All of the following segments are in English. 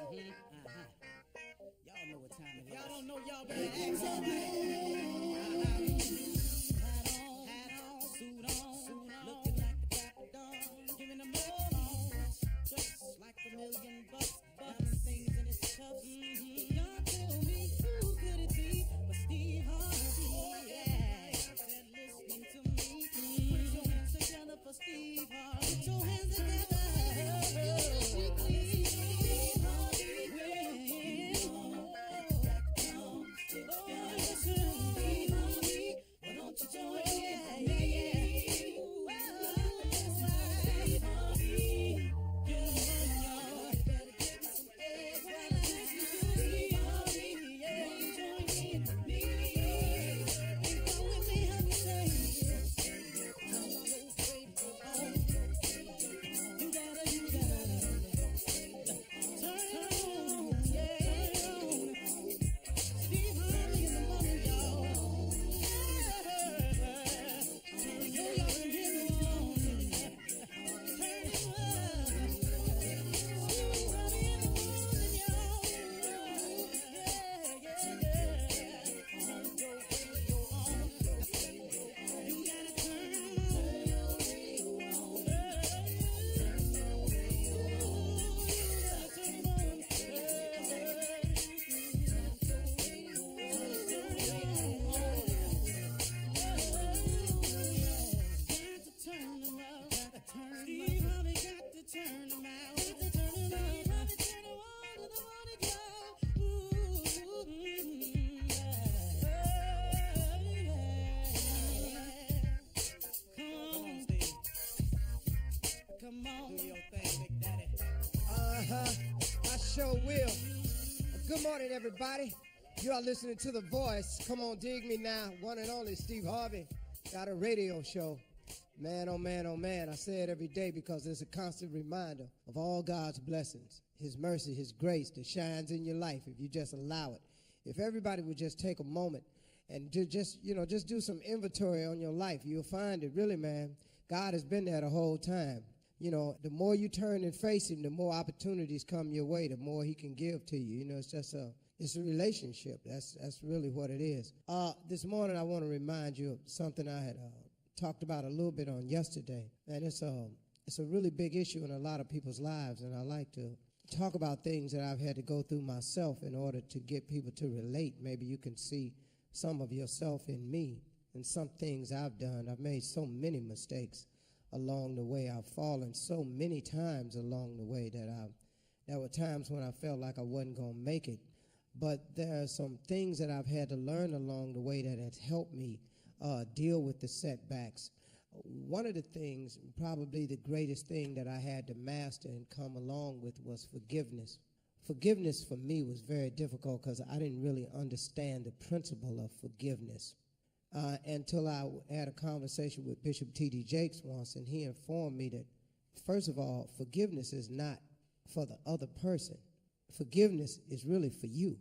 Y'all know what time it is. Y'all don't know, y'all better ask all right. Hat on, suit on, looking like the crack of dawn, giving them all just like $1,000,000, diamond things in his cups. Y'all tell me who could it be but Steve Harvey? Yeah, said listening to me. Put your hands together for Steve Harvey. Put your hands together. Everybody, you are listening to The Voice. Come on, dig me now. One and only Steve Harvey got a radio show. Man, oh man, oh man. I say it every day because it's a constant reminder of all God's blessings, His mercy, His grace that shines in your life if you just allow it. If everybody would just take a moment and just do some inventory on your life, you'll find it really, man. God has been there the whole time. You know, the more you turn and face Him, the more opportunities come your way, the more He can give to you. You know, it's just it's a relationship. That's really what it is. This morning, I want to remind you of something I had talked about a little bit on yesterday, and it's a really big issue in a lot of people's lives, and I like to talk about things that I've had to go through myself in order to get people to relate. Maybe you can see some of yourself in me and some things I've done. I've made so many mistakes along the way. I've fallen so many times along the way that there were times when I felt like I wasn't going to make it. But there are some things that I've had to learn along the way that has helped me deal with the setbacks. One of the things, probably the greatest thing that I had to master and come along with was forgiveness. Forgiveness for me was very difficult because I didn't really understand the principle of forgiveness. Until I had a conversation with Bishop T.D. Jakes once, and he informed me that, first of all, forgiveness is not for the other person. Forgiveness is really for you.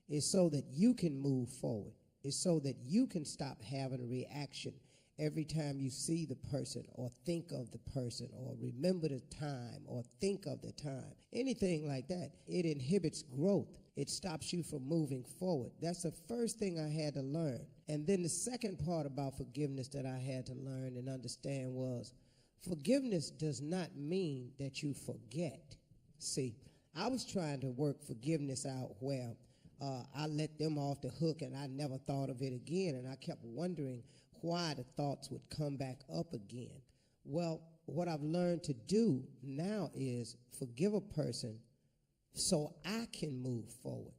It's so that you can move forward. It's so that you can stop having a reaction every time you see the person or think of the person or remember the time or think of the time. Anything like that. It inhibits growth. It stops you from moving forward. That's the first thing I had to learn. And then the second part about forgiveness that I had to learn and understand was forgiveness does not mean that you forget. See, I was trying to work forgiveness out where I let them off the hook and I never thought of it again. And I kept wondering why the thoughts would come back up again. Well, what I've learned to do now is forgive a person so I can move forward,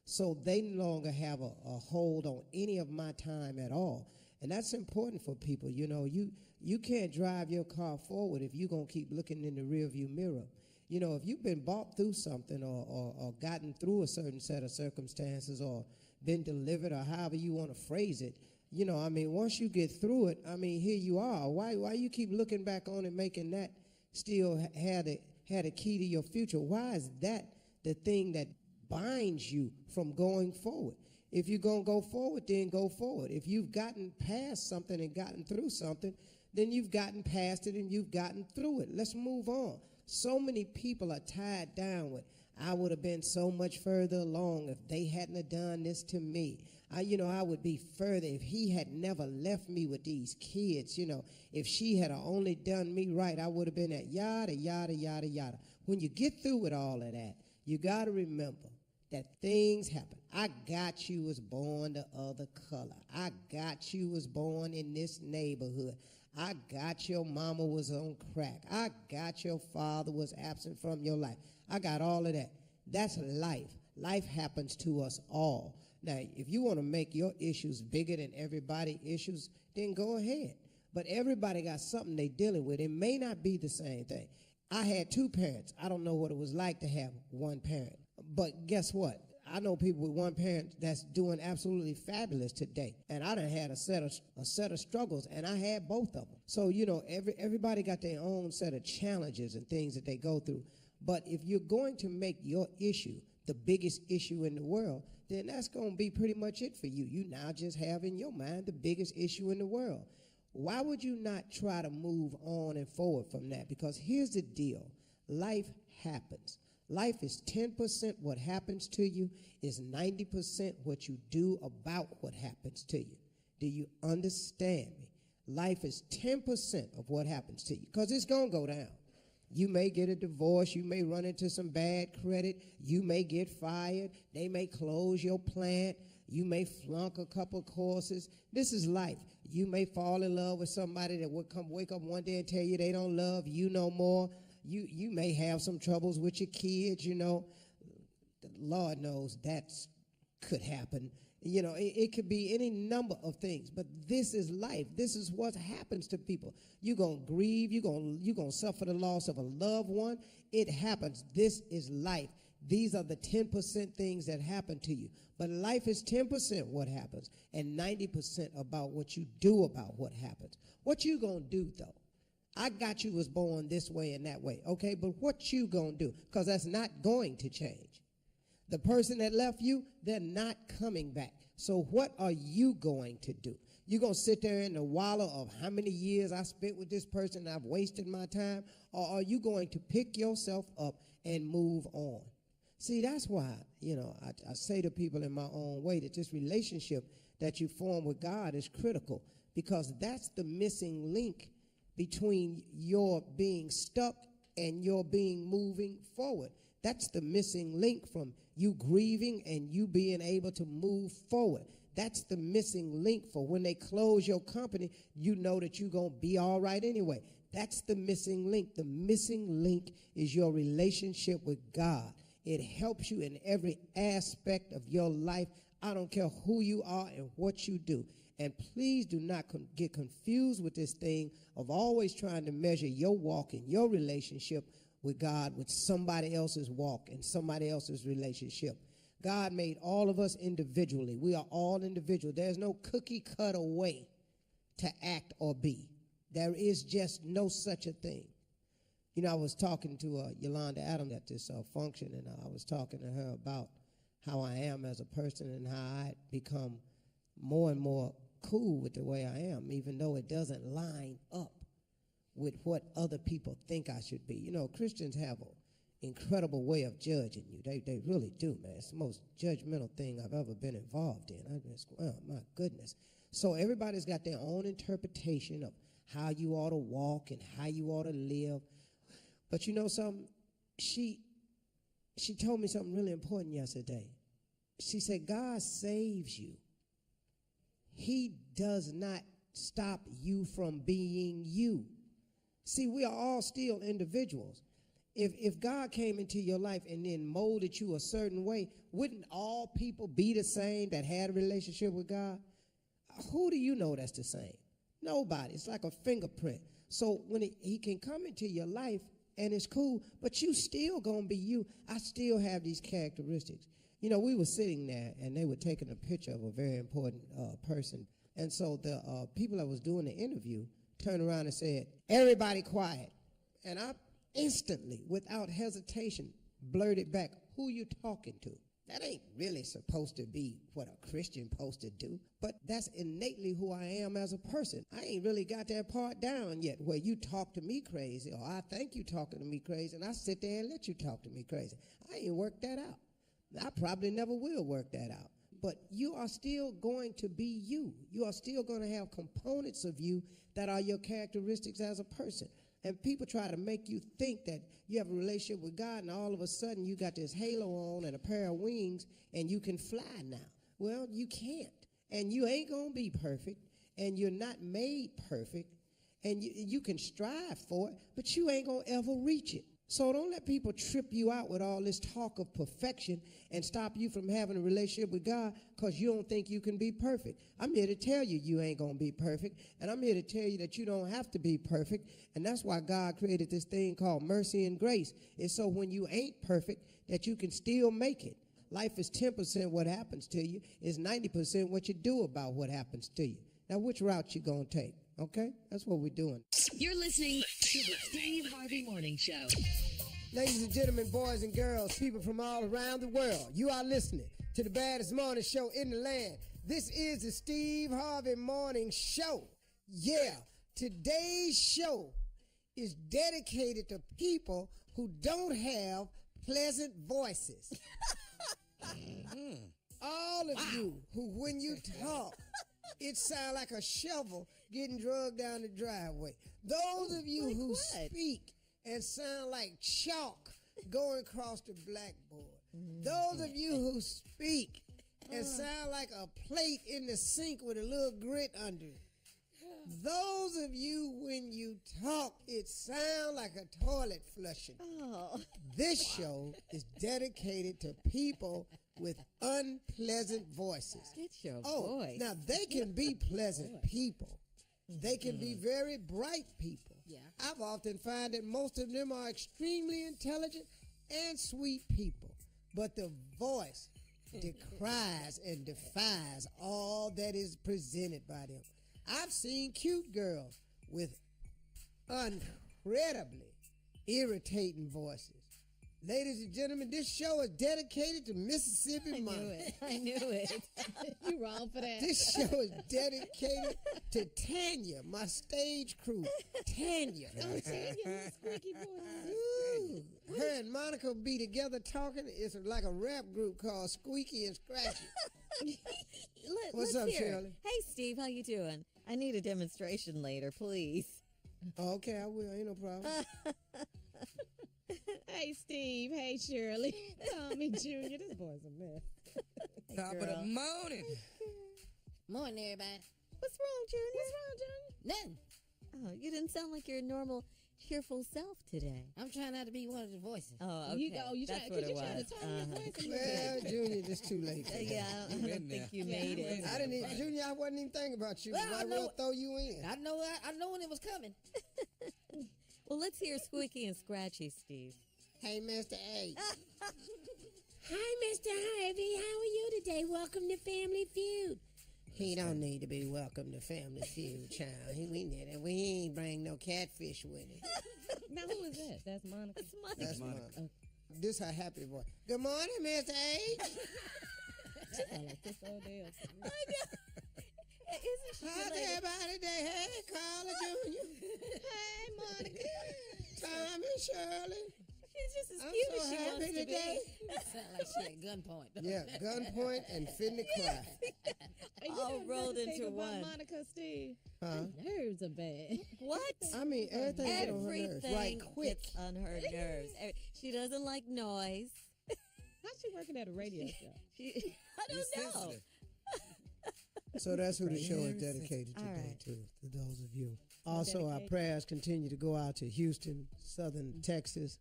so they no longer have a hold on any of my time at all. And that's important for people. You know, you can't drive your car forward if you're going to keep looking in the rearview mirror. You know, if you've been bought through something or gotten through a certain set of circumstances or been delivered or however you want to phrase it, you know, I mean, once you get through it, I mean, here you are. Why you keep looking back on it, making that still had a key to your future? Why is that the thing that binds you from going forward? If you're going to go forward, then go forward. If you've gotten past something and gotten through something, then you've gotten past it and you've gotten through it. Let's move on. So many people are tied down with, I would have been so much further along if they hadn't have done this to me. I would be further if he had never left me with these kids. If she had only done me right, I would have been at yada, yada, yada, yada. When you get through with all of that, you got to remember that things happen. I got you was born the other color. I got you was born in this neighborhood. I got your mama was on crack. I got your father was absent from your life. I got all of that. That's life. Life happens to us all. Now, if you want to make your issues bigger than everybody's issues, then go ahead. But everybody got something they dealing with. It may not be the same thing. I had two parents. I don't know what it was like to have one parent. But guess what? I know people with one parent that's doing absolutely fabulous today. And I done had a set of struggles, and I had both of them. So, everybody got their own set of challenges and things that they go through. But if you're going to make your issue the biggest issue in the world, then that's going to be pretty much it for you. You now just have in your mind the biggest issue in the world. Why would you not try to move on and forward from that? Because here's the deal. Life happens. Life is 10% what happens to you, is 90% what you do about what happens to you. Do you understand me? Life is 10% of what happens to you, because it's going to go down. You may get a divorce. You may run into some bad credit. You may get fired. They may close your plant. You may flunk a couple courses. This is life. You may fall in love with somebody that would wake up one day and tell you they don't love you no more. You may have some troubles with your kids, The Lord knows that could happen. It could be any number of things, but this is life. This is what happens to people. You're going to grieve. You're going to suffer the loss of a loved one. It happens. This is life. These are the 10% things that happen to you. But life is 10% what happens and 90% about what you do about what happens. What you going to do, though? I got you was born this way and that way, okay? But what you going to do? Because that's not going to change. The person that left you, they're not coming back. So what are you going to do? You going to sit there in the wallow of how many years I spent with this person and I've wasted my time? Or are you going to pick yourself up and move on? See, that's why, I say to people in my own way that this relationship that you form with God is critical, because that's the missing link between your being stuck and your being moving forward. That's the missing link from you grieving and you being able to move forward. That's the missing link for when they close your company, you know that you're going to be all right anyway. That's the missing link. The missing link is your relationship with God. It helps you in every aspect of your life. I don't care who you are and what you do. And please do not get confused with this thing of always trying to measure your walk and your relationship with God with somebody else's walk and somebody else's relationship. God made all of us individually. We are all individual. There's no cookie cutter way to act or be. There is just no such a thing. I was talking to Yolanda Adams at this function, and I was talking to her about how I am as a person and how I become more and more cool with the way I am, even though it doesn't line up with what other people think I should be. Christians have an incredible way of judging you. They really do, man. It's the most judgmental thing I've ever been involved in. Oh, my goodness. So everybody's got their own interpretation of how you ought to walk and how you ought to live. But you know something? She told me something really important yesterday. She said, God saves you. He does not stop you from being you. See, we are all still individuals. If God came into your life and then molded you a certain way, wouldn't all people be the same that had a relationship with God? Who do you know that's the same? Nobody. It's like a fingerprint. So when he can come into your life and it's cool, but you still going to be you. I still have these characteristics. We were sitting there and they were taking a picture of a very important person. And so the people that was doing the interview turned around and said, "Everybody quiet." And I instantly, without hesitation, blurted back, "Who you talking to?" That ain't really supposed to be what a Christian supposed to do, but that's innately who I am as a person. I ain't really got that part down yet where you talk to me crazy, or I think you talking to me crazy, and I sit there and let you talk to me crazy. I ain't worked that out. I probably never will work that out. But you are still going to be you. You are still going to have components of you that are your characteristics as a person. And people try to make you think that you have a relationship with God and all of a sudden you got this halo on and a pair of wings and you can fly now. Well, you can't. And you ain't going to be perfect. And you're not made perfect. And you can strive for it, but you ain't going to ever reach it. So don't let people trip you out with all this talk of perfection and stop you from having a relationship with God because you don't think you can be perfect. I'm here to tell you you ain't going to be perfect, and I'm here to tell you that you don't have to be perfect, and that's why God created this thing called mercy and grace. It's so when you ain't perfect that you can still make it. Life is 10% what happens to you. It's 90% what you do about what happens to you. Now, which route you going to take? Okay? That's what we're doing. You're listening to the Steve Harvey Morning Show. Ladies and gentlemen, boys and girls, people from all around the world, you are listening to the baddest morning show in the land. This is the Steve Harvey Morning Show. Yeah, today's show is dedicated to people who don't have pleasant voices. All of you who, when you talk, it sounds like a shovel getting drugged down the driveway. Those of you who speak and sound like chalk going across the blackboard. Those of you who speak and sound like a plate in the sink with a little grit under it. Those of you, when you talk, it sounds like a toilet flushing. This show is dedicated to people with unpleasant voices. It's your voice. Now they can be pleasant people. They can be very bright people. Yeah. I've often found that most of them are extremely intelligent and sweet people. But the voice decries and defies all that is presented by them. I've seen cute girls with incredibly irritating voices. Ladies and gentlemen, this show is dedicated to Mississippi Monica. I knew it. You wrong for that. This show is dedicated to Tanya, my stage crew. Tanya. Oh, Tanya, squeaky voice. Ooh, her and Monica will be together talking. It's like a rap group called Squeaky and Scratchy. What's let's up, hear it. Shirley? Hey, Steve, how you doing? I need a demonstration later, please. Okay, I will. Ain't no problem. Hey, Steve. Hey, Shirley. Tommy Jr. This boy's a mess. Top of the morning. Morning, everybody. What's wrong, Junior? What's wrong, Junior? Nothing. Oh, you didn't sound like your normal, cheerful self today. I'm trying not to be one of the voices. Oh, okay. You That's try, what it you trying was. to tone your voice a little Well, bit. Junior, it's too late. for Yeah, that. I don't think you made it. I didn't even, Junior, I wasn't even thinking about you. Well, Might I know- well throw you in. I know when it was coming. Well, let's hear Squeaky and Scratchy, Steve. Hey, Mr. A. Hi, Mr. Harvey. How are you today? Welcome to Family Feud. He don't need to be welcome to Family Feud, child. We ain't bring no catfish with him. Now, who is that? That's Monica. That's Monica. That's Monica. This her happy voice. Good morning, Mr. A. I like this old damn. Isn't she How's related? everybody today? Hey, Carla Jr. Hey, Monica. Tommy, Shirley. She's just as I'm cute so as she happy wants to today. Sound like she at gunpoint. Yeah, gunpoint and finna cry. Hey, you All know what rolled the thing into about one. Monica, Steve? Huh? Nerves are bad. be. What? I mean, everything get on her nerves. Everything Right quick. gets on her nerves. She doesn't like noise. How's she working at a radio show? I don't know. So that's who the show is dedicated All today right. to those of you. Also, our prayers continue to go out to Houston, southern Texas,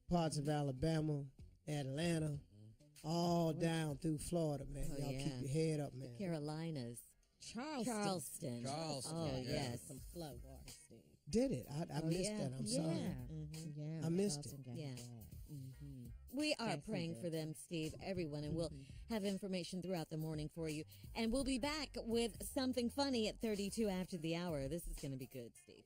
parts of Alabama, Atlanta, all down through Florida, man. Oh, Y'all yeah. keep your head up, man. Carolinas. Charleston. Charleston, Oh, yeah. yes. Some flood water, Steve. Did it? I Oh, missed yeah. that. I'm Yeah. sorry. Mhm. Yeah, I missed Charleston it. got Yeah. bad. We are Can't see praying that. for them, Steve, everyone, and we'll have information throughout the morning for you. And we'll be back with something funny at 32 after the hour. This is going to be good, Steve.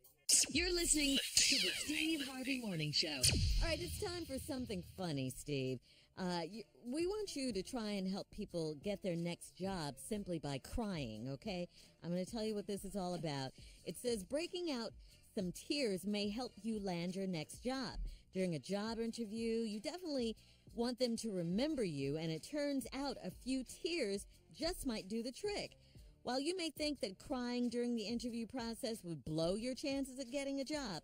You're listening to the Steve Harvey Morning Show. All right, it's time for something funny, Steve. We want you to try and help people get their next job simply by crying, okay? I'm going to tell you what this is all about. It says breaking out some tears may help you land your next job. During a job interview, you definitely want them to remember you, and it turns out a few tears just might do the trick. While you may think that crying during the interview process would blow your chances of getting a job,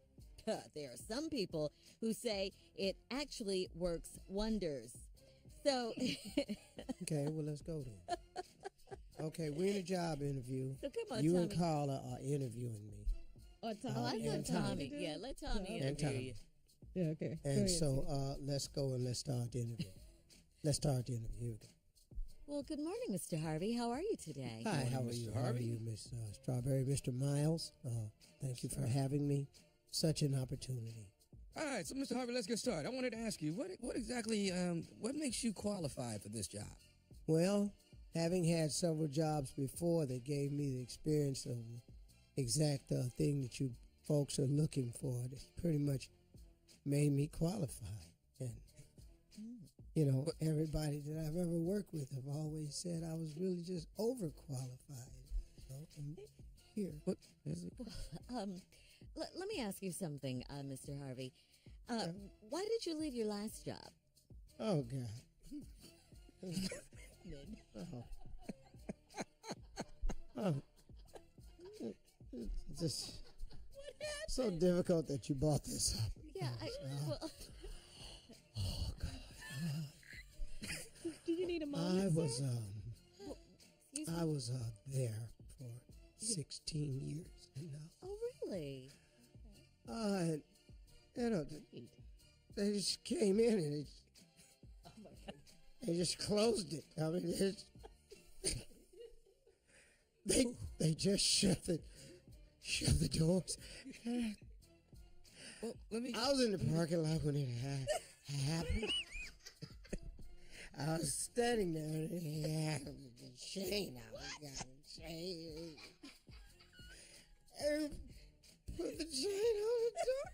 there are some people who say it actually works wonders. So, Okay, well, let's go then. Okay, we're in a job interview. so come on, You Tommy. and Carla are interviewing me. Or Oh, I and thought Tommy. Tommy. Yeah, let Tommy And interview Tommy. you. Yeah, okay. Go And ahead, so Steve. let's go and let's start the interview. Let's start the interview. Here we go. Well, good morning, Mr. Harvey. How are you today? Hi, how are Mr. you? How are Harvey. you, Miss Strawberry? Mr. Miles, thank you for having me. Such an opportunity. All right, so Mr. Harvey, let's get started. I wanted to ask you, what exactly, what makes you qualified for this job? Well, having had several jobs before that gave me the experience of the exact thing that you folks are looking for, that pretty much made me qualified. And, you know, everybody that I've ever worked with have always said I was really just overqualified. So I'm here. What is it? Let me ask you something, Mr. Harvey. Why did you leave your last job? Oh, God. Oh. Oh. It's just so difficult that you brought this up. Yeah, well, Do you need a moment? I was excuse me? I was there for 16 years now. Oh, really? And, you know, they just came in and they just closed it. I mean, they just shut the doors. Well, let me. I was in the parking lot when it happened. I was standing there and it happened. Shane, I was got Shane. And put the chain on the door.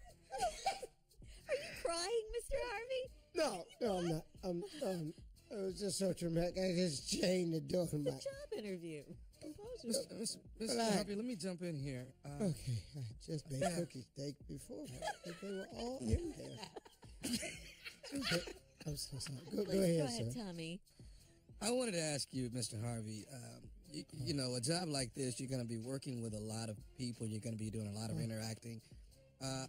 Are you crying, Mr. Harvey? No, I'm not. It was just so traumatic. I just chained the door. The job interview. Mr. Relax. Harvey, let me jump in here. Okay, I just made cookies day before. I think they were all in there. I'm so sorry. Go Please ahead, go ahead, sir. Tommy. I wanted to ask you, Mr. Harvey, you know, a job like this, you're going to be working with a lot of people. You're going to be doing a lot of interacting.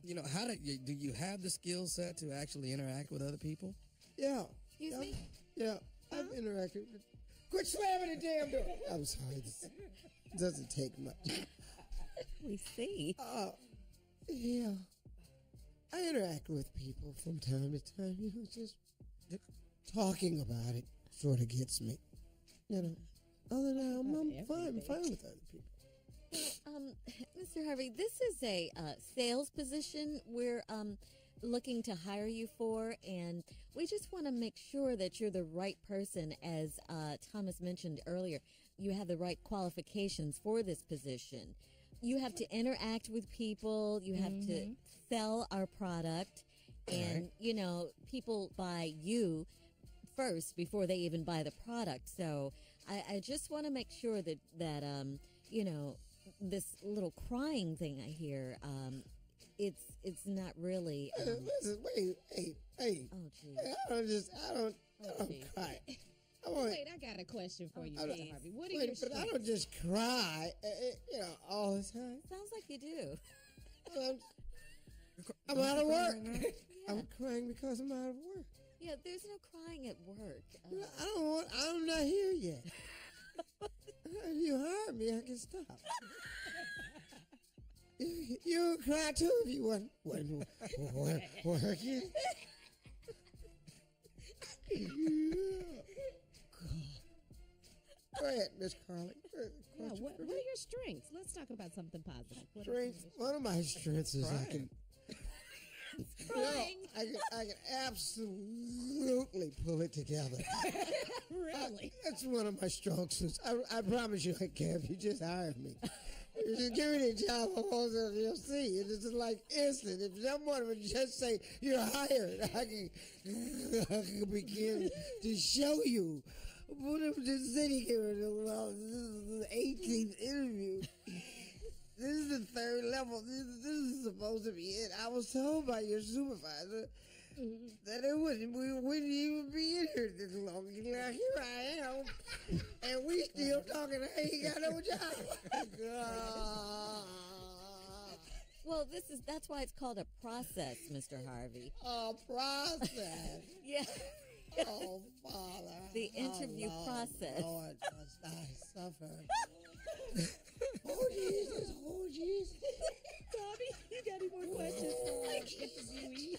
You know, how do you have the skill set to actually interact with other people? Yeah. Excuse me? Yeah, I've interacted with. Quit slamming the damn door. I'm sorry. This doesn't take much. We see. Yeah. I interact with people from time to time. You know, just talking about it sort of gets me. You know, other than that, I'm fine with other people. Mr. Harvey, this is a sales position we're looking to hire you for, and we just want to make sure that you're the right person. As Thomas mentioned earlier, you have the right qualifications for this position. You have to interact with people. You have to sell our product, and you know, people buy you first before they even buy the product. So I just want to make sure that you know, this little crying thing I hear, it's not really. Listen, wait, hey. Oh, gee. I don't gee. cry. Wait, I got a question for you, Mr. Harvey. What are your But I strengths? don't just cry, you know, all the time. Sounds like you do. I'm out of work. Right now? I'm crying because I'm out of work. Yeah, there's no crying at work. I'm not here yet. If you hire me, I can stop. You would cry too if you wasn't working. Go ahead, Miss Carly. Yeah, what are your strengths? Let's talk about something positive. What are Strengths. some of One of my strengths is I can. Crying. I can absolutely pull it together. your- Really? That's one of my strong suits. I promise you I can if you just hire me. security job on LLC. It's just like instant. If someone would just say, you're hired, I can begin to show you. What if the city here, well, this is the 18th interview. This is the third level. This is supposed to be it. I was told by your supervisor that we wouldn't even be in here this long. Now here I am, and we still talking. I ain't got no job. Well, that's why it's called a process, Mr. Harvey. A process. Yeah. Oh, Father. The interview process. Lord, I suffer. Oh, Jesus. Oh, Jesus. Bobby, you got any more questions for our interviewee?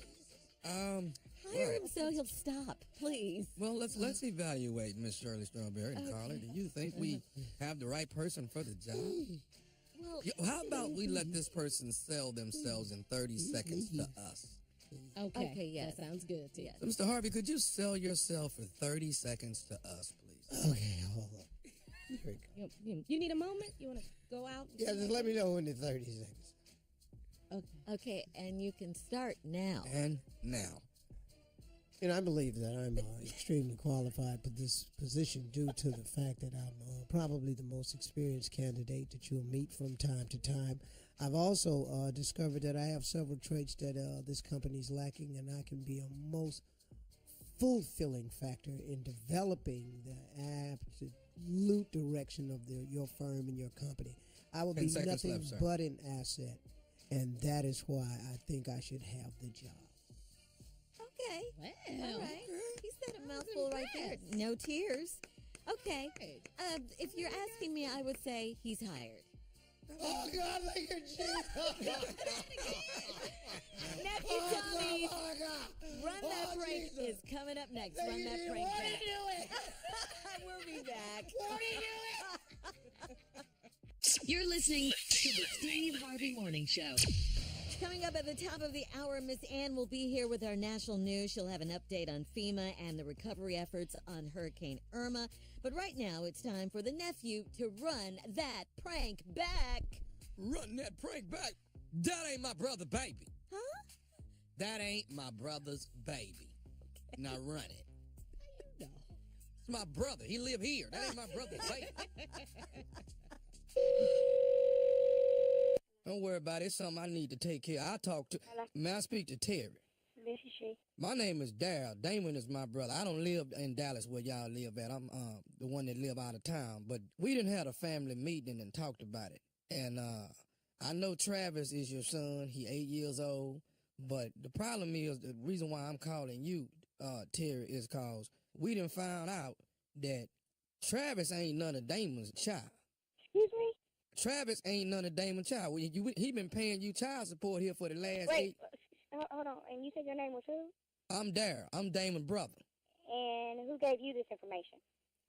Hire him so he'll stop, please. Well, let's evaluate Miss Shirley Strawberry and Carla. Do you think we have the right person for the job? Well, How about we let this person sell themselves in 30 seconds to us? Okay, yes. That sounds good, too. Yes. Mr. Harvey, could you sell yourself for 30 seconds to us, please? Okay, hold on. Here we go. You need a moment? You want to go out? Yeah, just let me know when the 30 seconds. Okay, and you can start now. And now. And I believe that I'm extremely qualified for this position due to the fact that I'm probably the most experienced candidate that you'll meet from time to time. I've also discovered that I have several traits that this company's lacking, and I can be a most fulfilling factor in developing the absolute direction of your firm and your company. I will be nothing but an asset, and that is why I think I should have the job. Okay. Well, All right. He said a mouthful right there. No tears. Okay. If you're asking me, I would say he's hired. Oh, God, look at you. Nephew Tommy, Oh, God. Run That Prank Jesus. is coming up next. Thank Run you, That Jesus. Prank What back. are you doing? We'll be back. What are you doing? You're listening to the Steve Harvey Morning Show. Coming up at the top of the hour, Miss Ann will be here with our national news. She'll have an update on FEMA and the recovery efforts on Hurricane Irma. But right now, it's time for the nephew to run that prank back. Run that prank back. That ain't my brother, baby. Huh? That ain't my brother's baby. Okay. Now run it. No. It's my brother. He live here. That ain't my brother's baby. Don't worry about it. It's something I need to take care of. Hello? May I speak to Terry? This is she. My name is Daryl. Damon is my brother. I don't live in Dallas where y'all live at. I'm the one that live out of town. But we done had a family meeting and talked about it. And I know Travis is your son. He 8 years old. But the problem is, the reason why I'm calling you, Terry, is because we done found out that Travis ain't none of Damon's child. Excuse me? Travis ain't none of Damon's child. He been paying you child support here for the last Wait, hold on. And you said your name was who? I'm Daryl. I'm Damon's brother. And who gave you this information?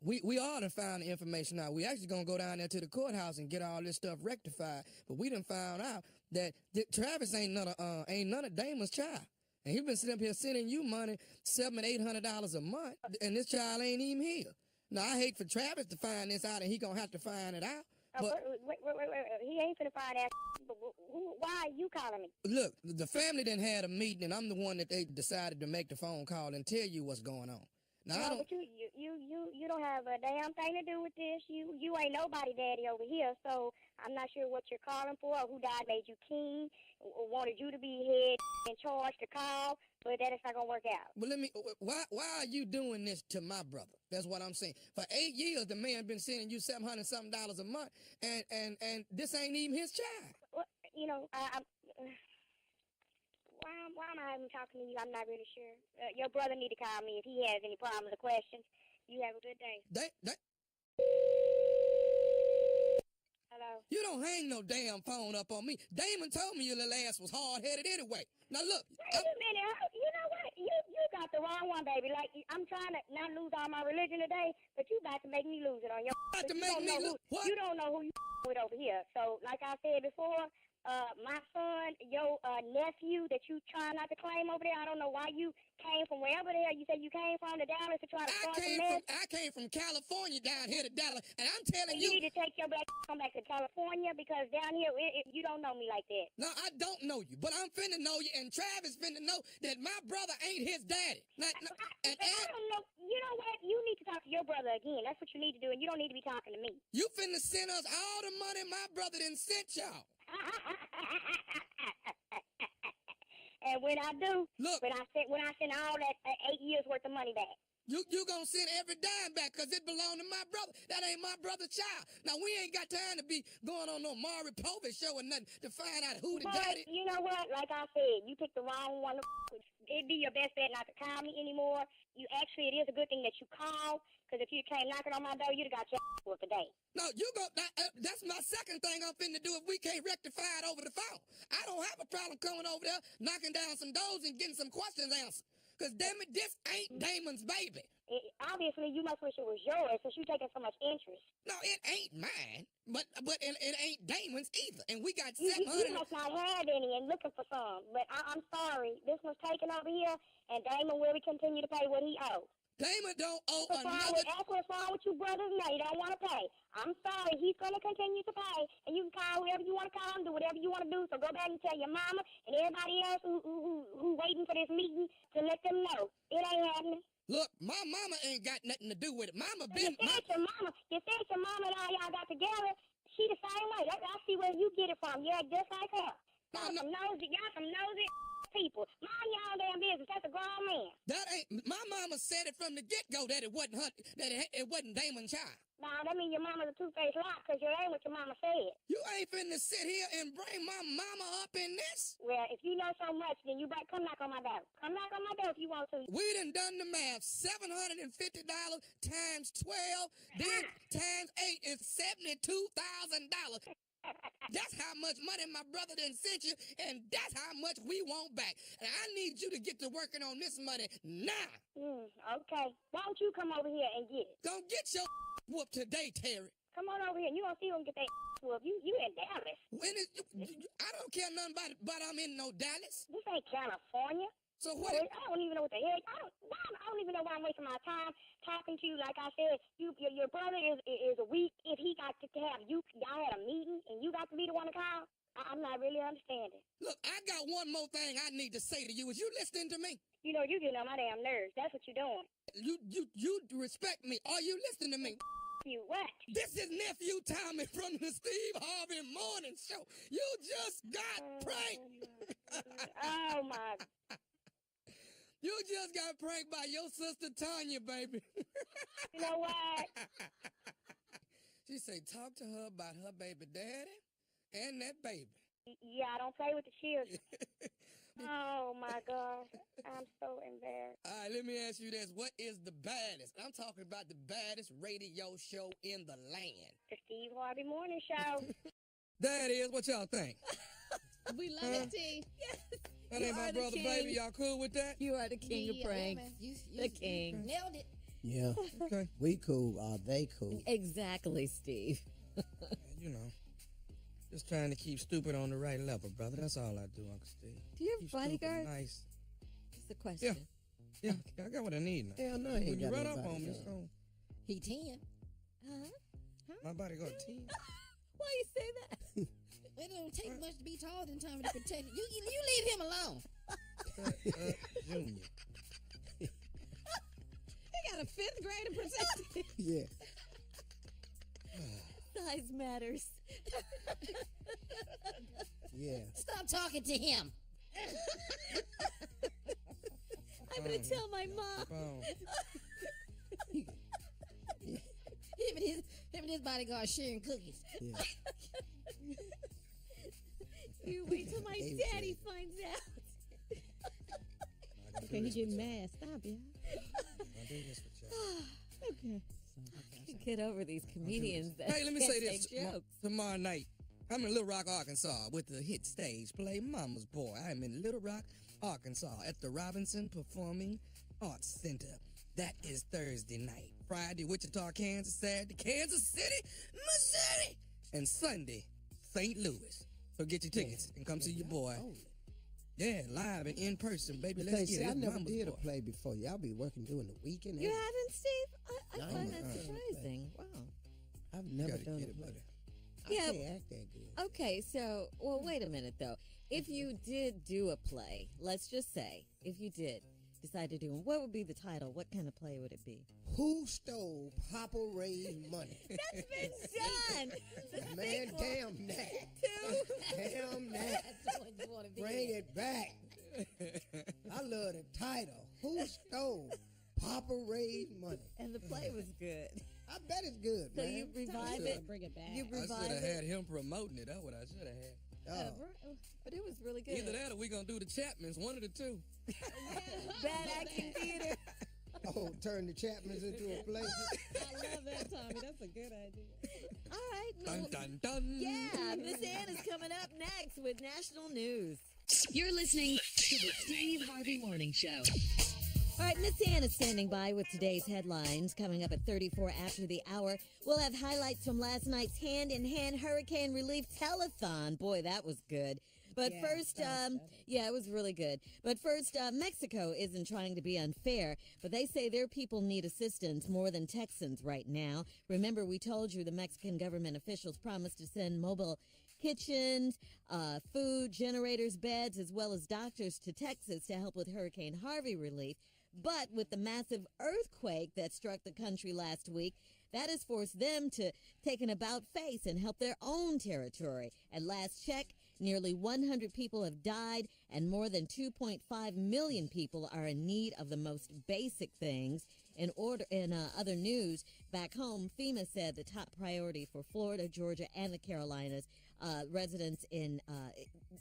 We all done found the information out. We actually gonna go down there to the courthouse and get all this stuff rectified. But we done found out that Travis ain't none of Damon's child. And he been sitting up here sending you money, $700 to $800 a month, and this child ain't even here. Now I hate for Travis to find this out, and he gonna have to find it out. But Wait. He ain't finna find that. Why are you calling me? look, the family done had a meeting, and I'm the one that they decided to make the phone call and tell you what's going on. Now I No, don't. but you don't have a damn thing to do with this. You ain't nobody daddy over here, so I'm not sure what you're calling for or who died made you king or wanted you to be head in charge to call, but that is not gonna work out. But why are you doing this to my brother? That's what I'm saying. For 8 years, the man been sending you $700 something a month, and this ain't even his child. Well, why am I even talking to you? I'm not really sure. Your brother need to call me if he has any problems or questions. You have a good day. Hello? You don't hang no damn phone up on me. Damon told me your little ass was hard-headed anyway. Now look. Wait a minute. You know what? You got the wrong one, baby. Like, I'm trying to not lose all my religion today, but you about to make me lose it on your... What? You don't know who you with over here. So, like I said before, my son, your nephew that you trying not to claim over there. I don't know why you came from wherever the hell you said you came from to Dallas to try to start some mess. I came from California down here to Dallas, and I'm telling you need to take your black come back to California because down here you don't know me like that. No, I don't know you, but I'm finna know you, and Travis finna know that my brother ain't his daddy. I don't know. You know what? You need to talk to your brother again. That's what you need to do, and you don't need to be talking to me. You finna send us all the money my brother done sent y'all. And when I do, look, when I send all that 8 years worth of money back. You gonna send every dime back because it belonged to my brother. That ain't my brother's child. Now, we ain't got time to be going on no Maury Povich show or nothing to find out who the daddy. You know what? Like I said, you picked the wrong one to with. It'd be your best bet not to call me anymore. It is a good thing that you called because if you came knocking on my door, you'd have got your for today. No, that's my second thing I'm finna do if we can't rectify it over the phone. I don't have a problem coming over there, knocking down some doors and getting some questions answered. Because, damn it, this ain't Damon's baby. Obviously, you must wish it was yours since you taking so much interest. No, it ain't mine. But it ain't Damon's either. And we got You 700. must not have any and looking for some. But I'm sorry. This one's taken over here, and Damon will continue to pay what he owes. Damon don't owe another... That's what's wrong with you brothers now. You don't want to pay. I'm sorry. He's going to continue to pay, and you can call whoever you want to call and do whatever you want to do. So go back and tell your mama and everybody else who waiting for this meeting to let them know. It ain't happening. Look, my mama ain't got nothing to do with it. Mama been... You said your mama and all y'all got together. She the same way. I see where you get it from. Yeah, just like her. Y'all some nosy people. Mind your own damn business. That's a grown man. That ain't... My mama said it from the get-go that it wasn't her, that it wasn't Damon's child. Nah, that means your mama's a two-faced lie because you ain't what your mama said. You ain't finna sit here and bring my mama up in this? Well, if you know so much, then you better come knock on my door. Come knock on my door if you want to. We done the math. $750 times 12, then times 8 is $72,000. That's how much money my brother done sent you, and that's how much we want back. And I need you to get to working on this money now. Okay. Why don't you come over here and get it? Don't get your whoop today, Terry. Come on over here. You gonna see him get that whoop. You in Dallas. I don't care nothing about I'm in no Dallas. This ain't California. So what? I don't even know what the heck. I don't even know why I'm wasting my time talking to you. Like I said, your brother is a weak. If he got to have y'all had a meeting and you got to be the one to call, I'm not really understanding. Look, I got one more thing I need to say to you. Is you listening to me? You know, you getting on my damn nerves. That's what you're doing. You respect me. Are you listening to me? You what? This is nephew Tommy from the Steve Harvey Morning Show. You just got pranked. Oh my. You just got pranked by your sister Tanya, baby. You know what? She say, talk to her about her baby daddy and that baby. Yeah, I don't play with the children. Oh, my gosh. I'm so embarrassed. All right, let me ask you this. What is the baddest? I'm talking about the baddest radio show in the land. The Steve Harvey Morning Show. That is. What y'all think? We love it, T. Yes. That ain't my brother, baby. Y'all cool with that? You are the king of pranks. The king. Nailed it. Yeah. Okay. We cool. Are they cool? Exactly, Steve. You know, just trying to keep stupid on the right level, brother. That's all I do, Uncle Steve. Do you have Keep bodyguards? stupid nice. That's the question. Yeah, I got what I need now. Hell no, When you run up on me, it's going He 10. my bodyguard 10. Why you say that? It don't take much to be taller than Tommy to protect you. You leave him alone. Junior. He got a 5th grader protected. Yeah. Size matters. Yeah. Stop talking to him. I'm going to tell my mom. Him and his bodyguard sharing cookies. Yeah. You wait till my daddy finds out. Okay, he getting mad. Stop, yeah. I'll do this with y'all. Okay. Get over these comedians that Hey, let me can't say this. take jokes. Tomorrow night, I'm in Little Rock, Arkansas with the hit stage play Mama's Boy. I'm in Little Rock, Arkansas at the Robinson Performing Arts Center. That is Thursday night. Friday, Wichita, Kansas. Saturday, Kansas City, Missouri. And Sunday, St. Louis. So get your tickets and come see your boy. Oh, Yeah, live and in person, baby. Say, Let's see, get it. I It's never Mama's did a boy. play before. Y'all be working during the weekend. You haven't, Steve? I No, find that no. surprising. Wow. I've never Gotta done get a it, play. buddy. I Yeah. can't act that good. Okay, so, well, wait a minute, though. If you did do a play, let's just say, if you did decide to do one, what would be the title? What kind of play would it be? Who stole Papa Ray's money? That's been done. The Man, sequel damn that. to- Damn that. That's what you want to be. Bring it back. I love the title. Who stole Papa Ray's money? And the play was good. I bet it's good, So man. you revive Sure. it. Bring it back. You I should revive have it. had him promoting it. That's what I should have had. Oh. But it was really good. Either that or we gonna do the Chapmans, one of the two. Bad acting theater. Oh, turn the Chapmans into a play. I love that, Tommy. That's a good idea. All right. Dun well, dun dun. yeah, Miss Ann is coming up next with national news. You're listening to the Steve Harvey Morning Show. All right, Miss Ann is standing by with today's headlines. Coming up at 34 after the hour, we'll have highlights from last night's hand-in-hand hurricane relief telethon. Boy, that was good. But Yeah, first, that was yeah, it was really good. But first, Mexico isn't trying to be unfair, but they say their people need assistance more than Texans right now. Remember, we told you the Mexican government officials promised to send mobile kitchens, food, generators, beds, as well as doctors to Texas to help with Hurricane Harvey relief. But with the massive earthquake that struck the country last week, that has forced them to take an about face and help their own territory. At last check, nearly 100 people have died, and more than 2.5 million people are in need of the most basic things. In other news, back home, FEMA said the top priority for Florida, Georgia, and the Carolinas residents in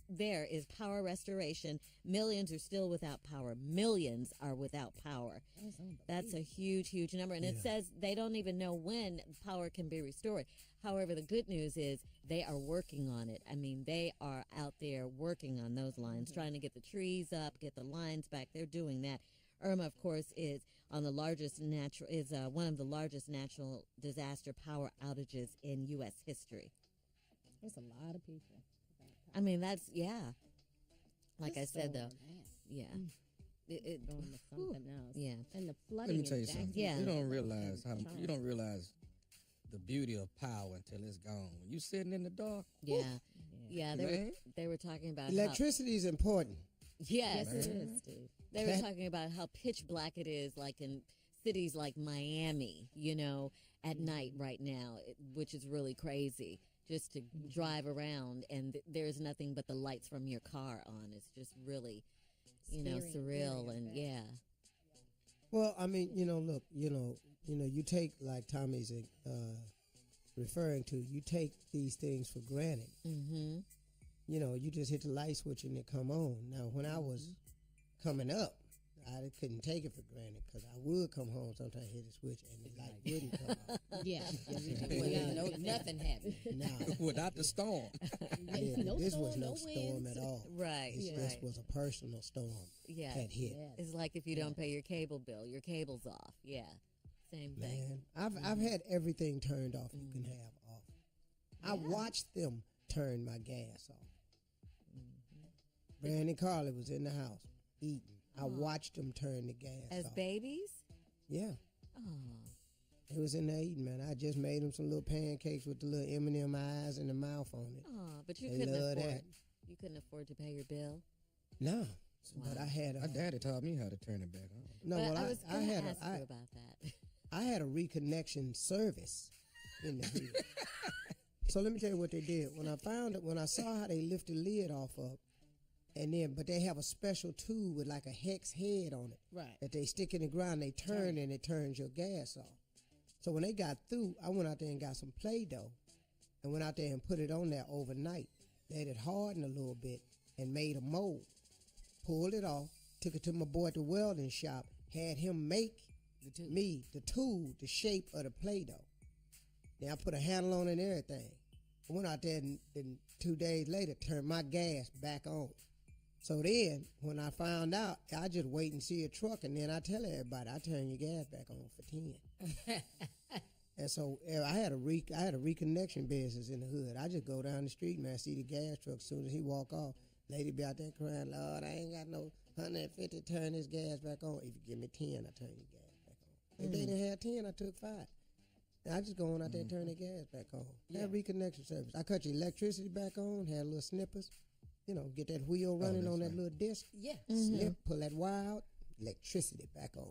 there is power restoration. Millions are still without power. Millions are without power. That's a huge, huge number. And it says they don't even know when power can be restored. However, the good news is they are working on it. I mean, they are out there working on those lines, trying to get the trees up, get the lines back. They're doing that. Irma, of course, is one of the largest natural disaster power outages in U.S. history. There's a lot of people. I mean, that's, yeah. Like I said, though, yeah. Going to something else. Yeah. And the Let flooding. me tell you in something. Yeah. You don't realize the beauty of power until it's gone. When you sitting in the dark, Yeah. Yeah, Man. they were talking about Electricity is important. yes, Yes, it is, Steve. they were talking about how pitch black it is, like in cities like Miami, at night right now, which is really crazy. Just to drive around and there's nothing but the lights from your car on. It's just really, surreal and yeah. Well, I mean, look, you take, like Tommy's referring to, you take these things for granted. Mm-hmm. You just hit the light switch and it come on. Now, when I was coming up, I couldn't take it for granted because I would come home sometimes, hit the switch, and the light wouldn't come on. Yeah. Well, nothing happened. Now, without the storm. yeah, No this storm, was no no storm winds. at all. Right. This was a personal storm Yeah. that hit. It's like if you don't pay your cable bill, your cable's off. Yeah. Same thing. Man, I've had everything turned off you can have off. I watched them turn my gas off. Brandy and Carly was in the house eating. I watched them turn the gas As off. babies? Yeah. Oh. They was in there eating, man. I just made them some little pancakes with the little M&M eyes and the mouth on it. Oh, but you They couldn't love afford that. you couldn't afford to pay your bill. No. But I had My daddy taught me how to turn it back on. no. But Well, I was I gonna had ask a, you about that. I had a reconnection service in the hood. So let me tell you what they did. When I saw how they lift the lid off of, but they have a special tool with like a hex head on it. Right. That they stick in the ground, they turn and it turns your gas off. So when they got through, I went out there and got some Play-Doh and went out there and put it on there overnight. Let it harden a little bit and made a mold. Pulled it off, took it to my boy at the welding shop, had him make me the tool, the shape of the Play-Doh. Then I put a handle on it and everything. I went out there and 2 days later turned my gas back on. So then, when I found out, I just wait and see a truck, and then I tell everybody, I turn your gas back on for 10. And so I had a reconnection business in the hood. I just go down the street, man, see the gas truck. As soon as he walk off, lady be out there crying, Lord, I ain't got no 150 to turn this gas back on. If you give me 10, I turn your gas back on. If they didn't have 10, I took 5. And I just go on out there and turn the gas back on. That reconnection service. I cut your electricity back on, had little snippers, get that wheel running on that little disc. Yeah. Snip, pull that wire out, electricity back on.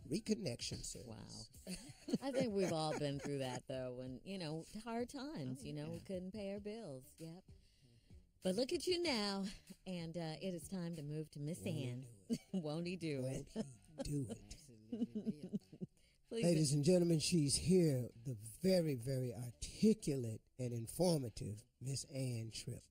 Reconnection service. Wow. I think we've all been through that, though, when, hard times, we couldn't pay our bills. Yep. But look at you now, and it is time to move to Miss Ann. Won't he do it? Won't he do it? Please. Ladies and gentlemen, she's here, the very, very articulate and informative Miss Ann Tripp.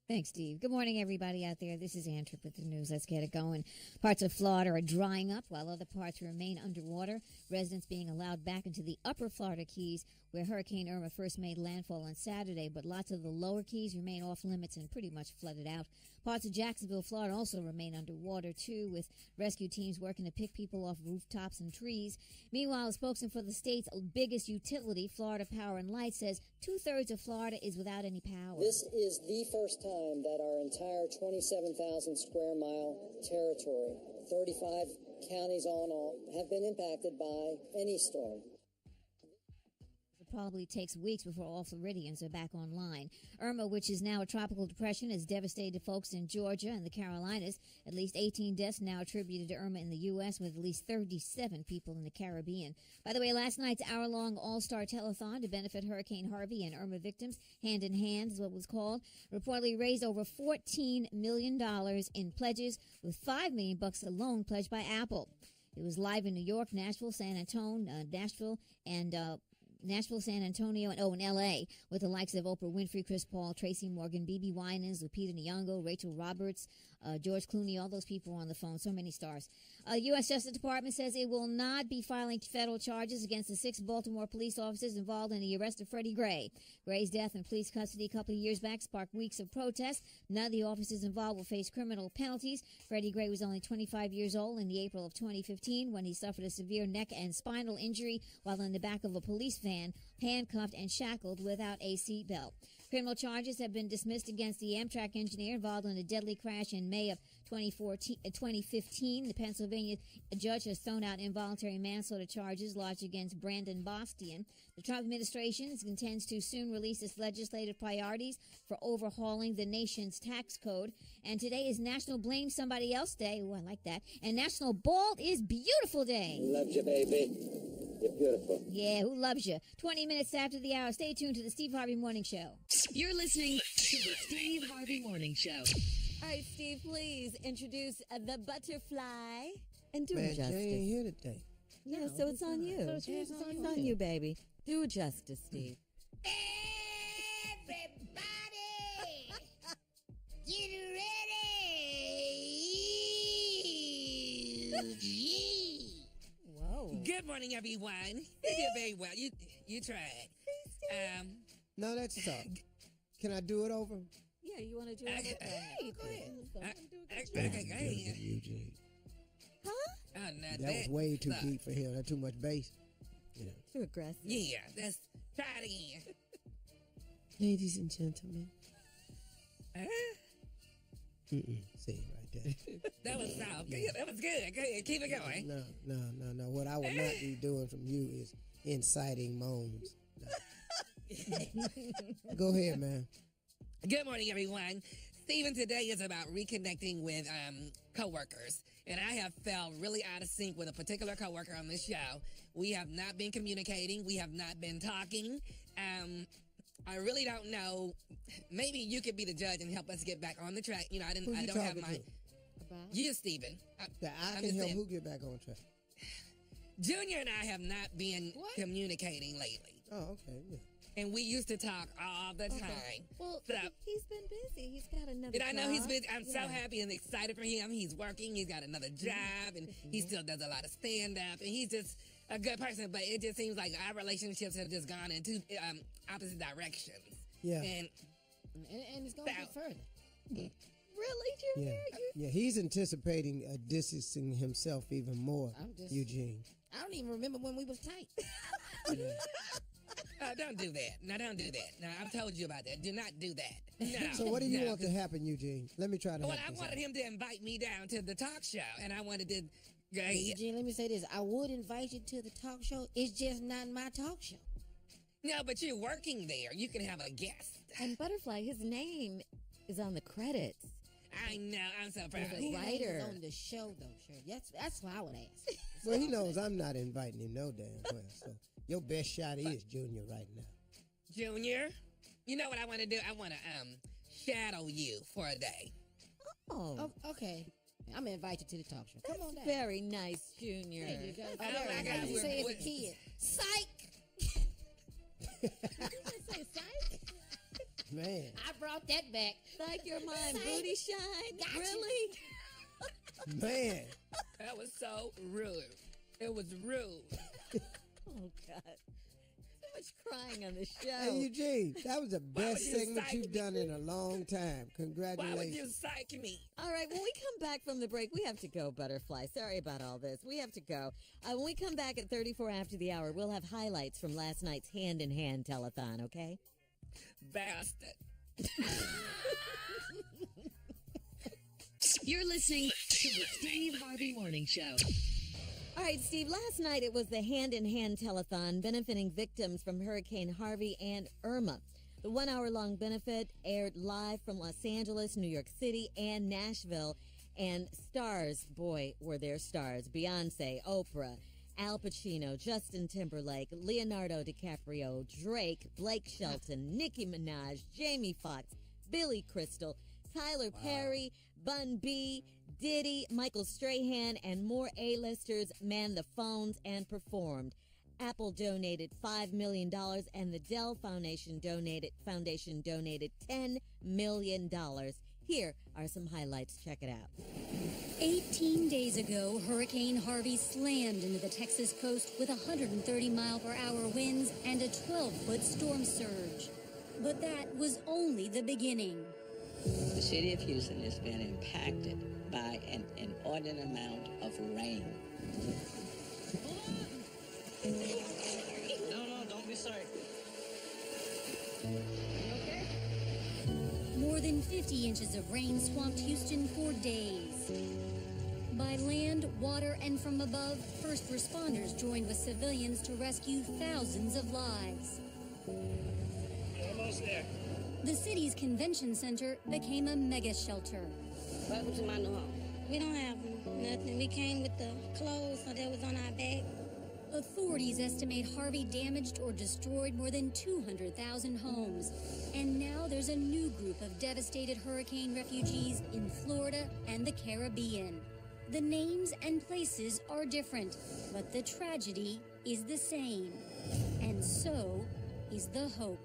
Thanks, Steve. Good morning, everybody out there. This is Ann Tripp with the news. Let's get it going. Parts of Florida are drying up while other parts remain underwater. Residents being allowed back into the upper Florida Keys where Hurricane Irma first made landfall on Saturday, but lots of the lower Keys remain off limits and pretty much flooded out. Parts of Jacksonville, Florida also remain underwater, too, with rescue teams working to pick people off rooftops and trees. Meanwhile, a spokesman for the state's biggest utility, Florida Power and Light, says 2/3 of Florida is without any power. This is the first time that our entire 27,000 square mile territory, 35 counties all in all, have been impacted by any storm. Probably takes weeks before all Floridians are back online. Irma, which is now a tropical depression, has devastated folks in Georgia and the Carolinas. At least 18 deaths now attributed to Irma in the U.S., with at least 37 people in the Caribbean. By the way, last night's hour-long all-star telethon to benefit Hurricane Harvey and Irma victims, Hand in Hand is what it was called, reportedly raised over $14 million in pledges, with $5 million alone pledged by Apple. It was live in New York, Nashville, San Antonio, San Antonio, and L.A., with the likes of Oprah Winfrey, Chris Paul, Tracy Morgan, BB Winans, Lupita Nyong'o, Rachel Roberts, George Clooney. All those people were on the phone. So many stars. U.S. Justice Department says it will not be filing federal charges against the 6 Baltimore police officers involved in the arrest of Freddie Gray. Gray's death in police custody a couple of years back sparked weeks of protests. None of the officers involved will face criminal penalties. Freddie Gray was only 25 years old in April of 2015 when he suffered a severe neck and spinal injury while in the back of a police van, handcuffed and shackled without a seatbelt. Criminal charges have been dismissed against the Amtrak engineer involved in a deadly crash in May of 2015. The Pennsylvania judge has thrown out involuntary manslaughter charges lodged against Brandon Bostian. The Trump administration intends to soon release its legislative priorities for overhauling the nation's tax code. And today is National Blame Somebody Else Day. Oh, I like that. And National Bald is Beautiful Day. Love you, baby. You're beautiful. Yeah, who loves you? 20 minutes after the hour. Stay tuned to the Steve Harvey Morning Show. You're listening to the Steve Harvey Morning Show. All right, Steve, please introduce the butterfly and do Man, it justice. Jay ain't here today. Yeah, so it's on you. So it's on you, baby. Do it justice, Steve. Everybody, get ready. Whoa. Good morning, everyone. You did very well. You tried. No, that's tough. Can I do it over? Yeah, you want to do it? Go ahead. Okay. You, Jay. Huh? That was way too deep for him. That's too much bass. Too aggressive. Yeah, let's try it again. Ladies and gentlemen. See, right there. That was soft. That was good. Good. Keep it going. No. What I will not be doing from you is inciting moans. No. Go ahead, man. Good morning, everyone. Stephen, today is about reconnecting with coworkers. And I have felt really out of sync with a particular coworker on this show. We have not been communicating. We have not been talking. I really don't know. Maybe you could be the judge and help us get back on the track. I don't have my... You, Stephen. I can help who get back on track. Junior and I have not been communicating lately. Oh, okay. Yeah. And we used to talk all the time. Well, so, he's been busy. He's got another job. I know he's busy. I'm so Yeah. happy and excited for him. He's working. He's got another job, and he still does a lot of stand-up. And he's just a good person. But it just seems like our relationships have just gone in two opposite directions. Yeah. And it's going to get further. Really, Junior? Yeah, he's anticipating distancing himself even more, Eugene. I don't even remember when we was tight. Don't do that. No, don't do that. No, I've told you about that. Do not do that. No. So what do you want to happen, Eugene? Let me try to help I this wanted out. him to invite me down to the talk show, and I wanted to... Eugene, let me say this. I would invite you to the talk show. It's just not my talk show. No, but you're working there. You can have a guest. And Butterfly, his name is on the credits. I know. I'm so proud of The you. writer. On the show, though, Shirley. That's what I would ask. Well, he knows I'm not inviting him no damn well. So your best shot is Junior right now. Junior, you know what I want to do? I want to shadow you for a day. Oh. Okay. I'm going to invite you to the talk show. Come on down. Very nice, Junior. There you go. Oh, my God. You say as a kid. Psych! Did you say psych? Man. I brought that back. Like your mind, Psych. booty shine. Gotcha. Really? Man. That was so rude. It was rude. Oh, God. So much crying on the show. Hey, Eugene, that was the Why would best you segment psych you've me? done in a long time. Why would Congratulations. you psych me? All right, when we come back from the break, we have to go, Butterfly. Sorry about all this. We have to go. When we come back at 34 after the hour, we'll have highlights from last night's hand-in-hand telethon, okay? Bastard. You're listening to the Steve Harvey Morning Show. All right, Steve, last night it was the hand-in-hand telethon benefiting victims from Hurricane Harvey and Irma. The 1 hour-long benefit aired live from Los Angeles, New York City, and Nashville. And stars, boy, were there stars. Beyonce, Oprah, Al Pacino, Justin Timberlake, Leonardo DiCaprio, Drake, Blake Shelton, Nicki Minaj, Jamie Foxx, Billy Crystal, Tyler Perry, Bun B, Diddy, Michael Strahan, and more A-listers manned the phones and performed. Apple donated $5 million, and the Dell Foundation donated $10 million. Here are some highlights. Check it out. 18 days ago, Hurricane Harvey slammed into the Texas coast with 130-mile-per-hour winds and a 12-foot storm surge. But that was only the beginning. The city of Houston has been impacted by an inordinate amount of rain. No, don't be sorry. More than 50 inches of rain swamped Houston for days. By land, water, and from above, first responders joined with civilians to rescue thousands of lives. Almost there. The city's convention center became a mega shelter. Welcome to my new home. We don't have nothing. We came with the clothes that was on our back. Authorities estimate Harvey damaged or destroyed more than 200,000 homes. And now there's a new group of devastated hurricane refugees in Florida and the Caribbean. The names and places are different, but the tragedy is the same. And so is the hope.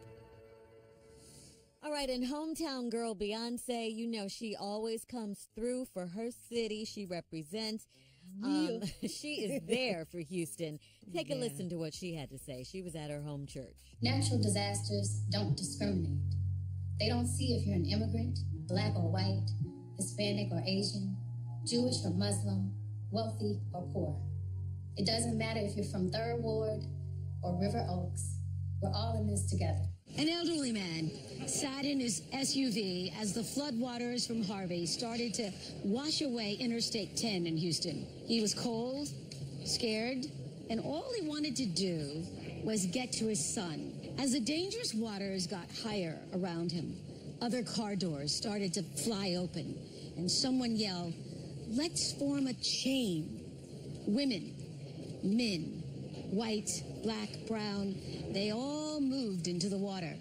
All right, and hometown girl Beyonce, you know she always comes through for her city. She represents. She is there for Houston. Take a listen to what she had to say. She was at her home church. Natural disasters don't discriminate. They don't see if you're an immigrant, black or white, Hispanic or Asian, Jewish or Muslim, wealthy or poor. It doesn't matter if you're from Third Ward or River Oaks. We're all in this together. An elderly man sat in his SUV as the floodwaters from Harvey started to wash away Interstate 10 in Houston. He was cold, scared, and all he wanted to do was get to his son. As the dangerous waters got higher around him, other car doors started to fly open, and someone yelled, "Let's form a chain." Women, men, white, black, brown, they all moved into the water.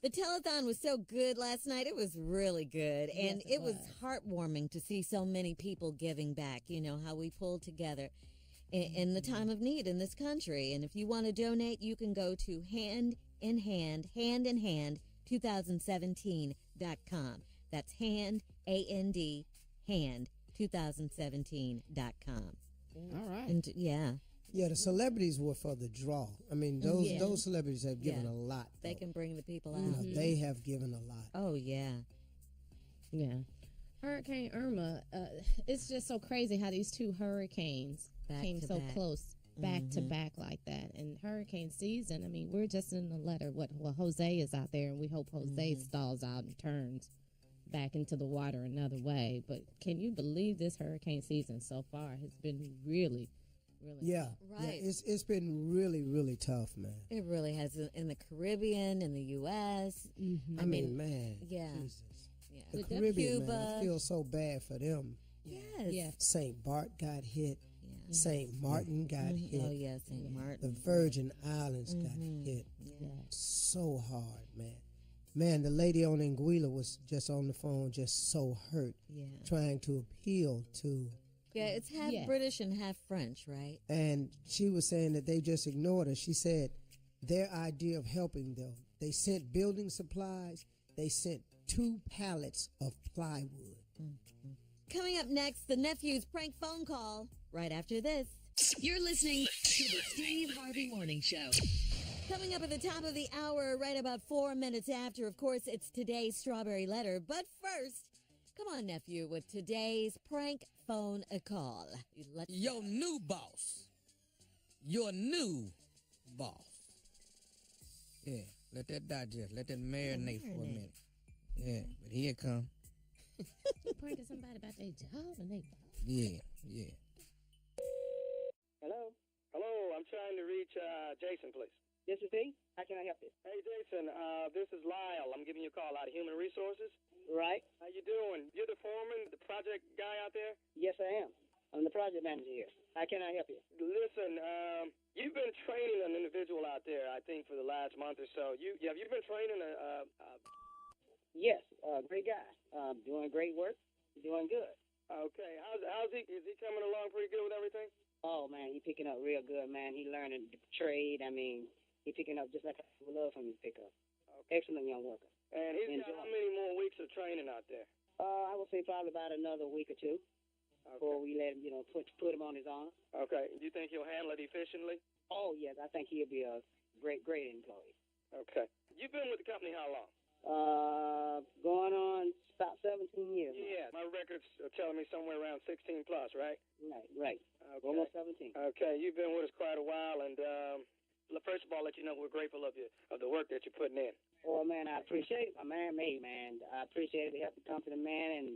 The telethon was so good last night. It was really good. And it was heartwarming to see so many people giving back. You know, how we pulled together. in the time of need in this country. And if you want to donate, you can go to Hand in Hand 2017.com. That's hand, A-N-D, hand 2017.com. All right. And yeah, the celebrities were for the draw. I mean, those celebrities have given a lot. they can bring the people out. You know, they have given a lot. Oh yeah. Hurricane Irma, it's just so crazy how these two hurricanes came so close back to back like that. And hurricane season, I mean, we're just in the letter. Well, Jose is out there, and we hope Jose stalls out and turns back into the water another way. But can you believe this hurricane season so far has been really Yeah, right. Yeah, it's been really, really tough, man. It really has in the Caribbean, in the U.S. I mean, man. Yeah. Jesus. Yeah. The With Caribbean, Cuba. man, I feel so bad for them. Yes. Yeah. St. Bart got hit. Yeah. St. Martin got hit. Oh, yeah, St. Martin. The Virgin Islands got hit. Yeah. So hard, man. Man, the lady on Anguilla was just on the phone, just so hurt, trying to appeal to. Yeah, it's half British and half French, right? And she was saying that they just ignored her. She said their idea of helping them, they sent building supplies, they sent 2 pallets of plywood. Coming up next, the nephew's prank phone call right after this. You're listening to the Steve Harvey Morning Show. Coming up at the top of the hour, right about 4 minutes after, of course, it's today's Strawberry Letter. But first, come on, nephew, with today's prank phone call. Your new boss. Your new boss. Yeah, let that digest. Let that marinate for a minute. Yeah, but here it come. pranking somebody about their job and they. Yeah. Hello, I'm trying to reach Jason, please. This is he. How can I help you? Hey, Jason, this is Lyle. I'm giving you a call out of Human Resources. Right. How you doing? You're the foreman, the project guy out there? Yes, I am. I'm the project manager here. How can I help you? Listen, you've been training an individual out there, I think, for the last month or so. Have you been training Yes, great guy. Doing great work. Doing good. Okay. How's he? Is he coming along pretty good with everything? Oh, man, he picking up real good, man. He learning the trade. I mean, he picking up just like I would love for him to pick up. Okay. Excellent young worker. And he's got how many more weeks of training out there? I would say probably about another week or two before we let him, put him on his own. Okay. Do you think he'll handle it efficiently? Oh, yes. I think he'll be a great employee. Okay. You've been with the company how long? Going on about 17 years. Yeah, my records are telling me somewhere around 16 plus, right? Right. Okay. Almost 17. Okay, you've been with us quite a while, and first of all, let you know we're grateful of the work that you're putting in. Oh, man, I appreciate it. My man made, man. I appreciate the help of the company, man, and,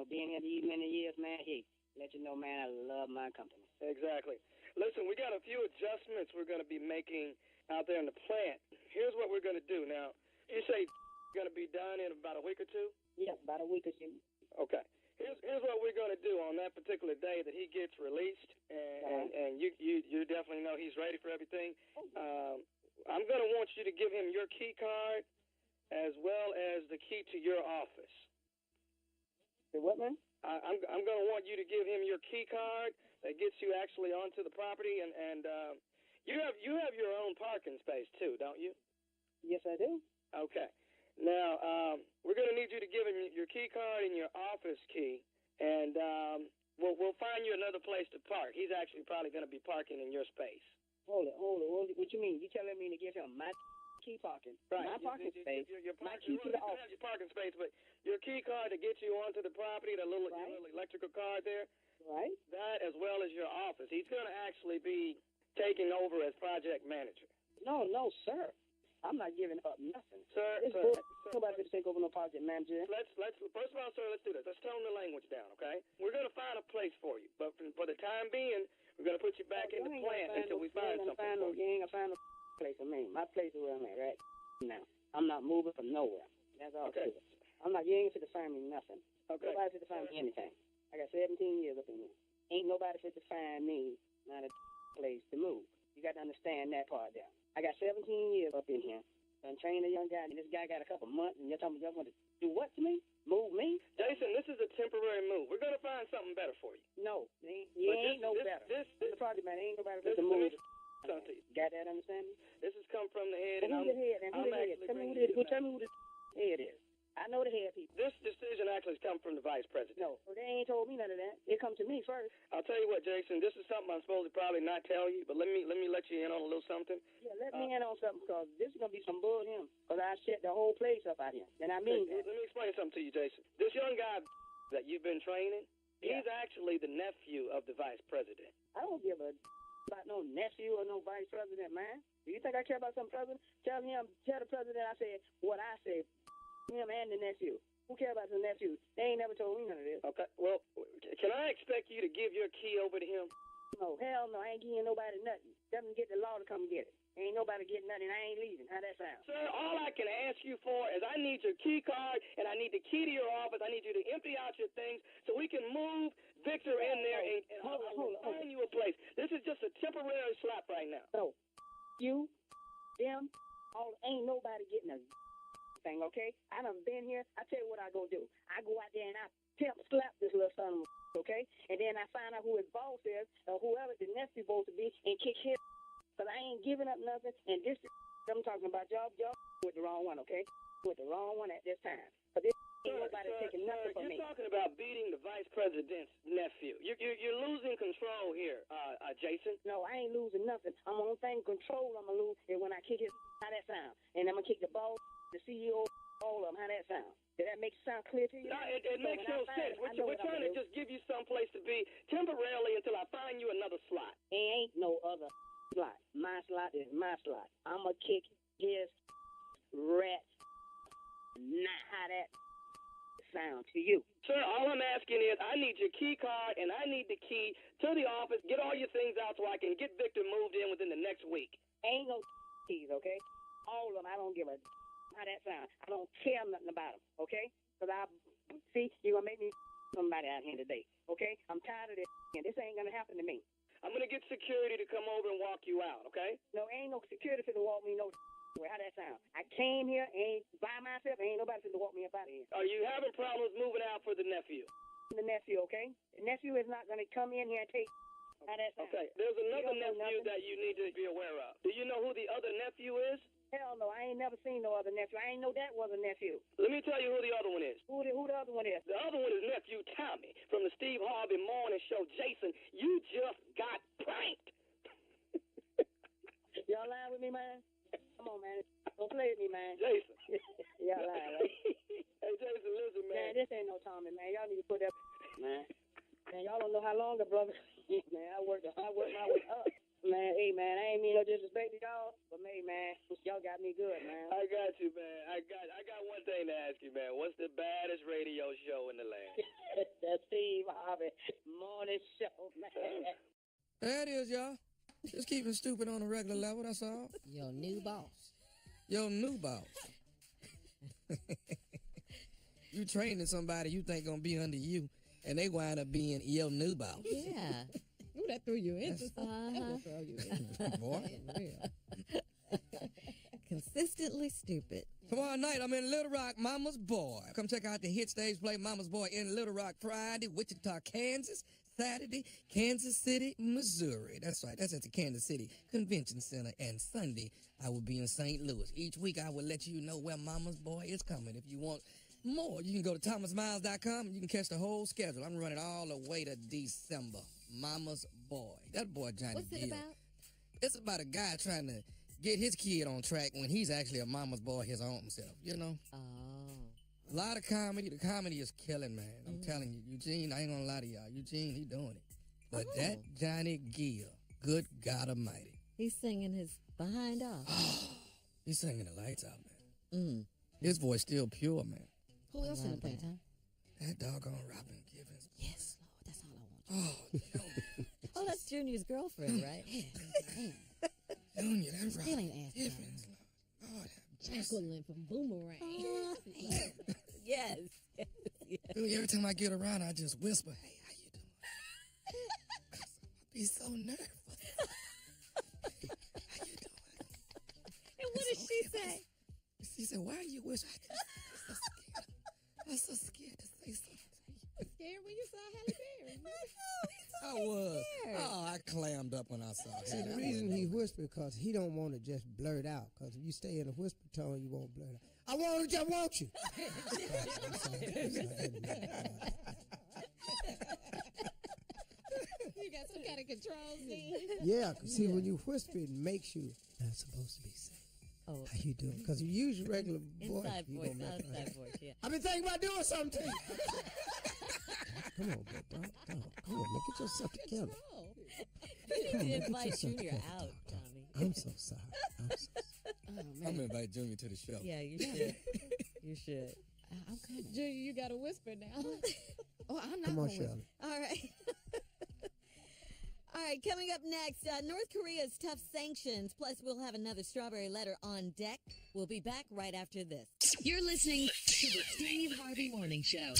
being here these many years, man, let you know, man, I love my company. Exactly. Listen, we got a few adjustments we're going to be making out there in the plant. Here's what we're going to do. Now, you say going to be done in about a week or two? Yeah, about a week or two. Okay. Here's what we're going to do on that particular day that he gets released, and you definitely know he's ready for everything. I'm going to want you to give him your key card as well as the key to your office. The what, man? I'm going to want you to give him your key card that gets you actually onto the property, and you have your own parking space too, don't you? Yes, I do. Okay. Now, we're going to need you to give him your key card and your office key, and we'll find you another place to park. He's actually probably going to be parking in your space. Hold it. What you mean? You telling me to give him my key parking? Right. My parking space. My key to the office. You have your parking space, but your key card to get you onto the property, your little electrical card there. Right. That as well as your office. He's going to actually be taking over as project manager. No, sir. I'm not giving up nothing. Sir, nobody can take over no project manager. Let's first of all, sir, let's do this. Let's tone the language down, okay? We're going to find a place for you, but for the time being, we're going to put you back in the plant until we find something for you. You ain't going to find no place for me. My place is where I'm at right now. I'm not moving from nowhere. That's all. Okay. You ain't fit to find me nothing. Okay. Nobody fit to find me anything. I got 17 years up in here. Ain't nobody fit to find me not a place to move. You got to understand that part there. I got 17 years up in here. I'm training a young guy, and this guy got a couple months, and you're talking about you're going to do what to me? Move me? Jason, this is a temporary move. We're going to find something better for you. No, you ain't no better. This is the project nobody. Ain't nobody supposed to move. Got that understanding? This has come from the head. Well, who's the head? And who the head? Tell me who the head is. I know the head people. This decision actually has come from the vice president. No, they ain't told me none of that. It come to me first. I'll tell you what, Jason. This is something I'm supposed to probably not tell you, but let me let you in on a little something. Yeah, let me in on something, because this is gonna be some bull him. Because I shut the whole place up out here, and I mean. Let me explain something to you, Jason. This young guy that you've been training, he's actually the nephew of the vice president. I don't give a about no nephew or no vice president, man. Do you think I care about some president? Tell the president I said what I said. Him and the nephew. Who care about the nephew? They ain't never told me none of this. Okay, well, can I expect you to give your key over to him? No, hell no, I ain't giving nobody nothing. Tell them to get the law to come get it. Ain't nobody getting nothing, I ain't leaving. How that sound? Sir, all I can ask you for is I need your key card, and I need the key to your office. I need you to empty out your things so we can move Victor in there and find you a place. This is just a temporary slap right now. No, you, them, ain't nobody getting a thing, okay? I done been here. I tell you what I go do. I go out there and I slap this little son of a, okay? And then I find out who his boss is or whoever the nephew's supposed to be and kick his. Because I ain't giving up nothing. And this I'm talking about, y'all with the wrong one, okay? With the wrong one at this time. But this ain't nobody taking nothing from me. You're talking about beating the vice president's nephew. You're losing control here, Jason. No, I ain't losing nothing. I'm on thing control I'm going to lose is when I kick his. How that sound? And I'm going to kick the boss, the CEO, all of them. How that sound? Did that make sound clear to you? No, it makes no sense. We're trying to just give you some place to be temporarily until I find you another slot. Ain't no other slot. My slot is my slot. I'm going to kick his rat. Not how that sound to you. Sir, all I'm asking is I need your key card and I need the key to the office. Get all your things out so I can get Victor moved in within the next week. Ain't no keys, okay? All of them, I don't give a how that sound. I don't care nothing about them, okay? Because you're going to make me somebody out here today, okay? I'm tired of this, and this ain't going to happen to me. I'm going to get security to come over and walk you out, okay? No, ain't no security to walk me no way. How that sound? I came here, ain't by myself, ain't nobody to walk me up out of here. Are you having problems moving out for the nephew? The nephew, okay? The nephew is not going to come in here and take how that sound. Okay, there's another nephew that you need to be aware of. Do you know who the other nephew is? Hell no, I ain't never seen no other nephew. I ain't know that was a nephew. Let me tell you who the other one is. Who the other one is? The other one is nephew Tommy from the Steve Harvey Morning Show. Jason, you just got pranked. Y'all lying with me, man? Come on, man. Don't play with me, man. Jason. Y'all lying, right? Hey, Jason, listen, man. Man, this ain't no Tommy, man. Y'all need to put that, man. Man, y'all don't know how long the brother. Man, I worked my way up. Man, hey, man, I ain't mean no disrespect to y'all, but hey, man, y'all got me good, man. I got you, man. I got one thing to ask you, man. What's the baddest radio show in the land? The Steve Harvey Morning Show, man. There it is, y'all. Just keeping stupid on a regular level, that's all. Your new boss. Your new boss. You training somebody you think gonna be under you, and they wind up being your new boss. Yeah. Ooh, that threw you into something. That will throw you into Boy. Consistently stupid. Tomorrow night, I'm in Little Rock, Mama's Boy. Come check out the hit stage play Mama's Boy in Little Rock Friday, Wichita, Kansas. Saturday, Kansas City, Missouri. That's right. That's at the Kansas City Convention Center. And Sunday, I will be in St. Louis. Each week, I will let you know where Mama's Boy is coming. If you want more, you can go to thomasmiles.com and you can catch the whole schedule. I'm running all the way to December. Mama's Boy. That boy, Johnny What's it Gill. about? It's about a guy trying to get his kid on track when he's actually a mama's boy his own self, you know? Oh. A lot of comedy. The comedy is killing, man. I'm telling you. Eugene, I ain't gonna lie to y'all. Eugene, he doing it. But that Johnny Gill, good God Almighty. He's singing his behind off. He's singing the lights out, man. His voice still pure, man. Who else in the playtime? That doggone Robin Givens. Yes, Lord. That's all I want. Oh, Oh, that's Junior's girlfriend, right? Junior, that Still Robin ain't asking. Givens. Lord, Jacqueline from Boomerang. Yes. Dude, every time I get around, I just whisper, hey, how you doing? 'Cause I be so nervous. How you doing? And what did she say? She said, why are you whispering? I'm so scared to say something. Scared when you saw Halle Berry. I was. Oh, I clammed up when I saw it. See, the reason he whispered because he don't want to just blurt out. Because if you stay in a whisper tone, you won't blurt out. I want you. You got some kind of control, Steve? Yeah, because see, when you whisper, it makes you not supposed to be safe. Oh. How you doing? Because if you use your regular voice, Inside you voice, gonna mess outside around. voice, yeah. I've been thinking about doing something to you. Come on, bro. Come on, man. Get yourself together. You need to invite Junior out, Tommy. I'm so sorry. I'm going to invite Junior to the show. Yeah, you should. You should. I'm coming. Junior, you got to whisper now. Oh, I'm not Come on, gonna Shirley. All right. All right, coming up next, North Korea's tough sanctions, plus we'll have another strawberry letter on deck. We'll be back right after this. You're listening to the Steve Harvey Morning Show.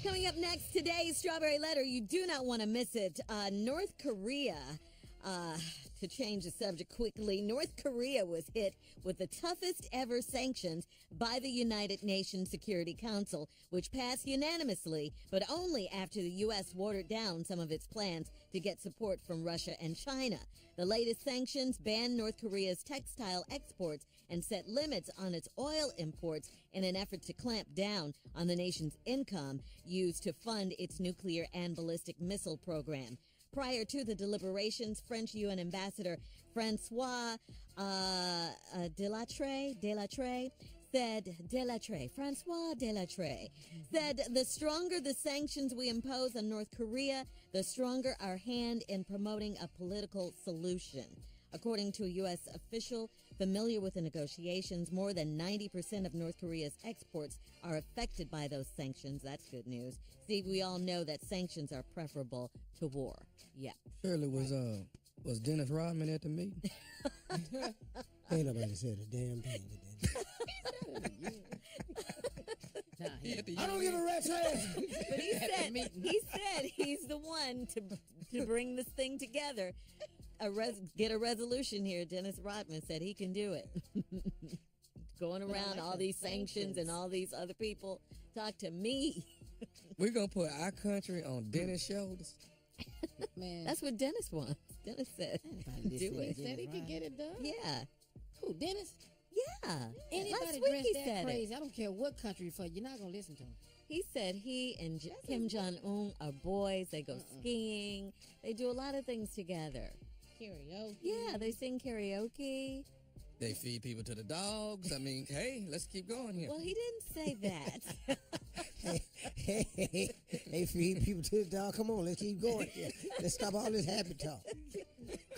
Coming up next, today's strawberry letter. You do not want to miss it. North Korea, to change the subject quickly, North Korea was hit with the toughest ever sanctions by the United Nations Security Council, which passed unanimously, but only after the U.S. watered down some of its plans to get support from Russia and China. The latest sanctions banned North Korea's textile exports and set limits on its oil imports in an effort to clamp down on the nation's income used to fund its nuclear and ballistic missile program. Prior to the deliberations, French UN Ambassador Francois Delattre said, the stronger the sanctions we impose on North Korea, the stronger our hand in promoting a political solution. According to a U.S. official familiar with the negotiations, more than 90% of North Korea's exports are affected by those sanctions. That's good news. Steve, we all know that sanctions are preferable to war. Yeah. Shirley, was Dennis Rodman at the meeting? Ain't nobody said a damn thing today. I don't give a rat's ass. But he said he's the one to bring this thing together. Get a resolution here. Dennis Rodman said he can do it. Going around all these sanctions and all these other people. Talk to me. We're going to put our country on Dennis' shoulders. Man. That's what Dennis wants. Dennis said do it. He said he could get it done. Yeah. Who, Dennis? Yeah. Anybody Last week dressed he that said crazy, I don't care what country you're from, you're not going to listen to him. He said he and Kim Jong-un are boys. They go skiing. They do a lot of things together. Karaoke. Yeah, they sing karaoke. They feed people to the dogs. I mean, hey, let's keep going here. Well, he didn't say that. Hey, feed people to the dog. Come on, let's keep going here. Let's stop all this happy talk.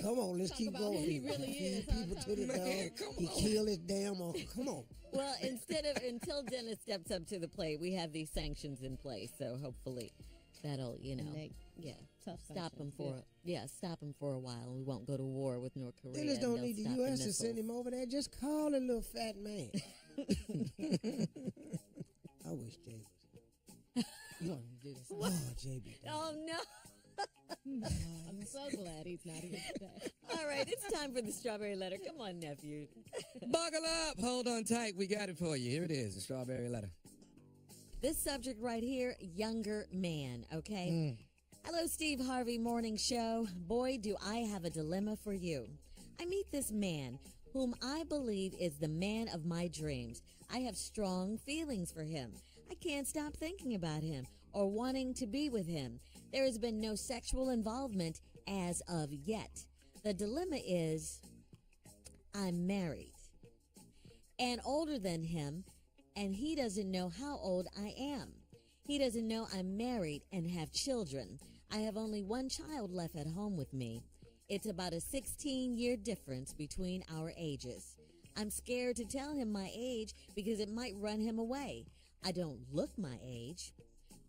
Come on, let's keep going. He really is. Feed people to the dog. He killed his damn uncle. Come on. Well, until Dennis steps up to the plate, we have these sanctions in place. So hopefully that'll, stop him for a while, and we won't go to war with North Korea. Dennis don't need the U.S. to send him over there. Just call the little fat man. I wish Jay was here. Oh, JB. Oh, no. I'm so glad he's not here today. All right, it's time for the strawberry letter. Come on, nephew. Buckle up. Hold on tight. We got it for you. Here it is, the strawberry letter. This subject right here, younger man, okay? Hello, Steve Harvey Morning Show. Boy, do I have a dilemma for you. I meet this man whom I believe is the man of my dreams. I have strong feelings for him. I can't stop thinking about him or wanting to be with him. There has been no sexual involvement as of yet. The dilemma is I'm married and older than him, and he doesn't know how old I am. He doesn't know I'm married and have children. I have only one child left at home with me. It's about a 16-year difference between our ages. I'm scared to tell him my age because it might run him away. I don't look my age.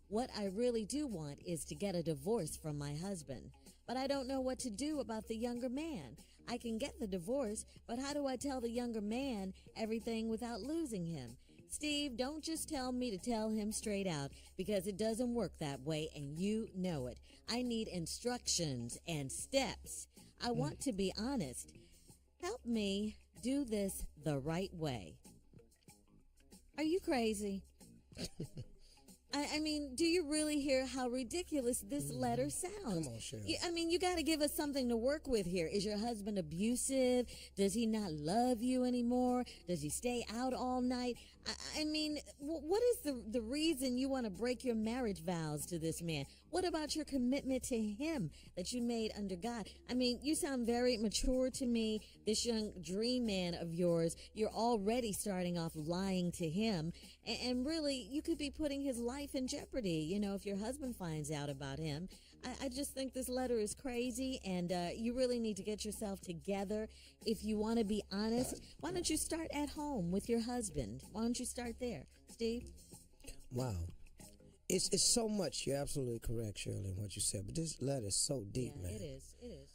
What I really do want is to get a divorce from my husband. But I don't know what to do about the younger man. I can get the divorce, but how do I tell the younger man everything without losing him? Steve, don't just tell me to tell him straight out, because it doesn't work that way, and you know it. I need instructions and steps. I want to be honest. Help me do this the right way. Are you crazy? I mean, do you really hear how ridiculous this letter sounds? Come on, Shirley. I mean, you got to give us something to work with here. Is your husband abusive? Does he not love you anymore? Does he stay out all night? I mean, what is the reason you want to break your marriage vows to this man? What about your commitment to him that you made under God? I mean, you sound very mature to me. This young dream man of yours, you're already starting off lying to him. And really, you could be putting his life in jeopardy, you know, if your husband finds out about him. I just think this letter is crazy, and you really need to get yourself together. If you want to be honest, why don't you start at home with your husband? Why don't you start there? Steve? Wow. It's so much. You're absolutely correct, Shirley, in what you said. But this letter is so deep, man. It is.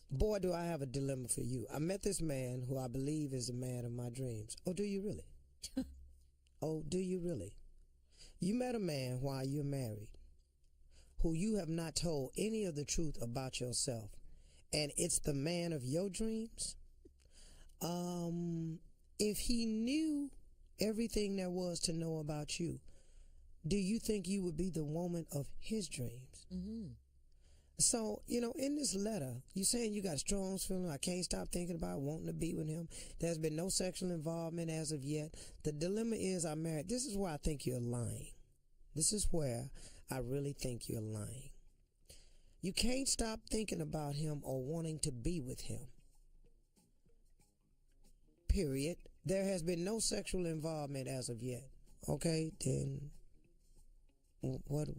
Boy, do I have a dilemma for you. I met this man who I believe is the man of my dreams. Oh, do you really? Oh, do you really? You met a man while you're married who you have not told any of the truth about yourself, and it's the man of your dreams. If he knew everything there was to know about you, do you think you would be the woman of his dreams? Mm-hmm. So, you know, in this letter, you're saying you got a strong feeling, I can't stop thinking about wanting to be with him. There's been no sexual involvement as of yet. The dilemma is I'm married. This is where I think you're lying. This is where I really think you're lying. You can't stop thinking about him or wanting to be with him. Period. There has been no sexual involvement as of yet. Okay, then what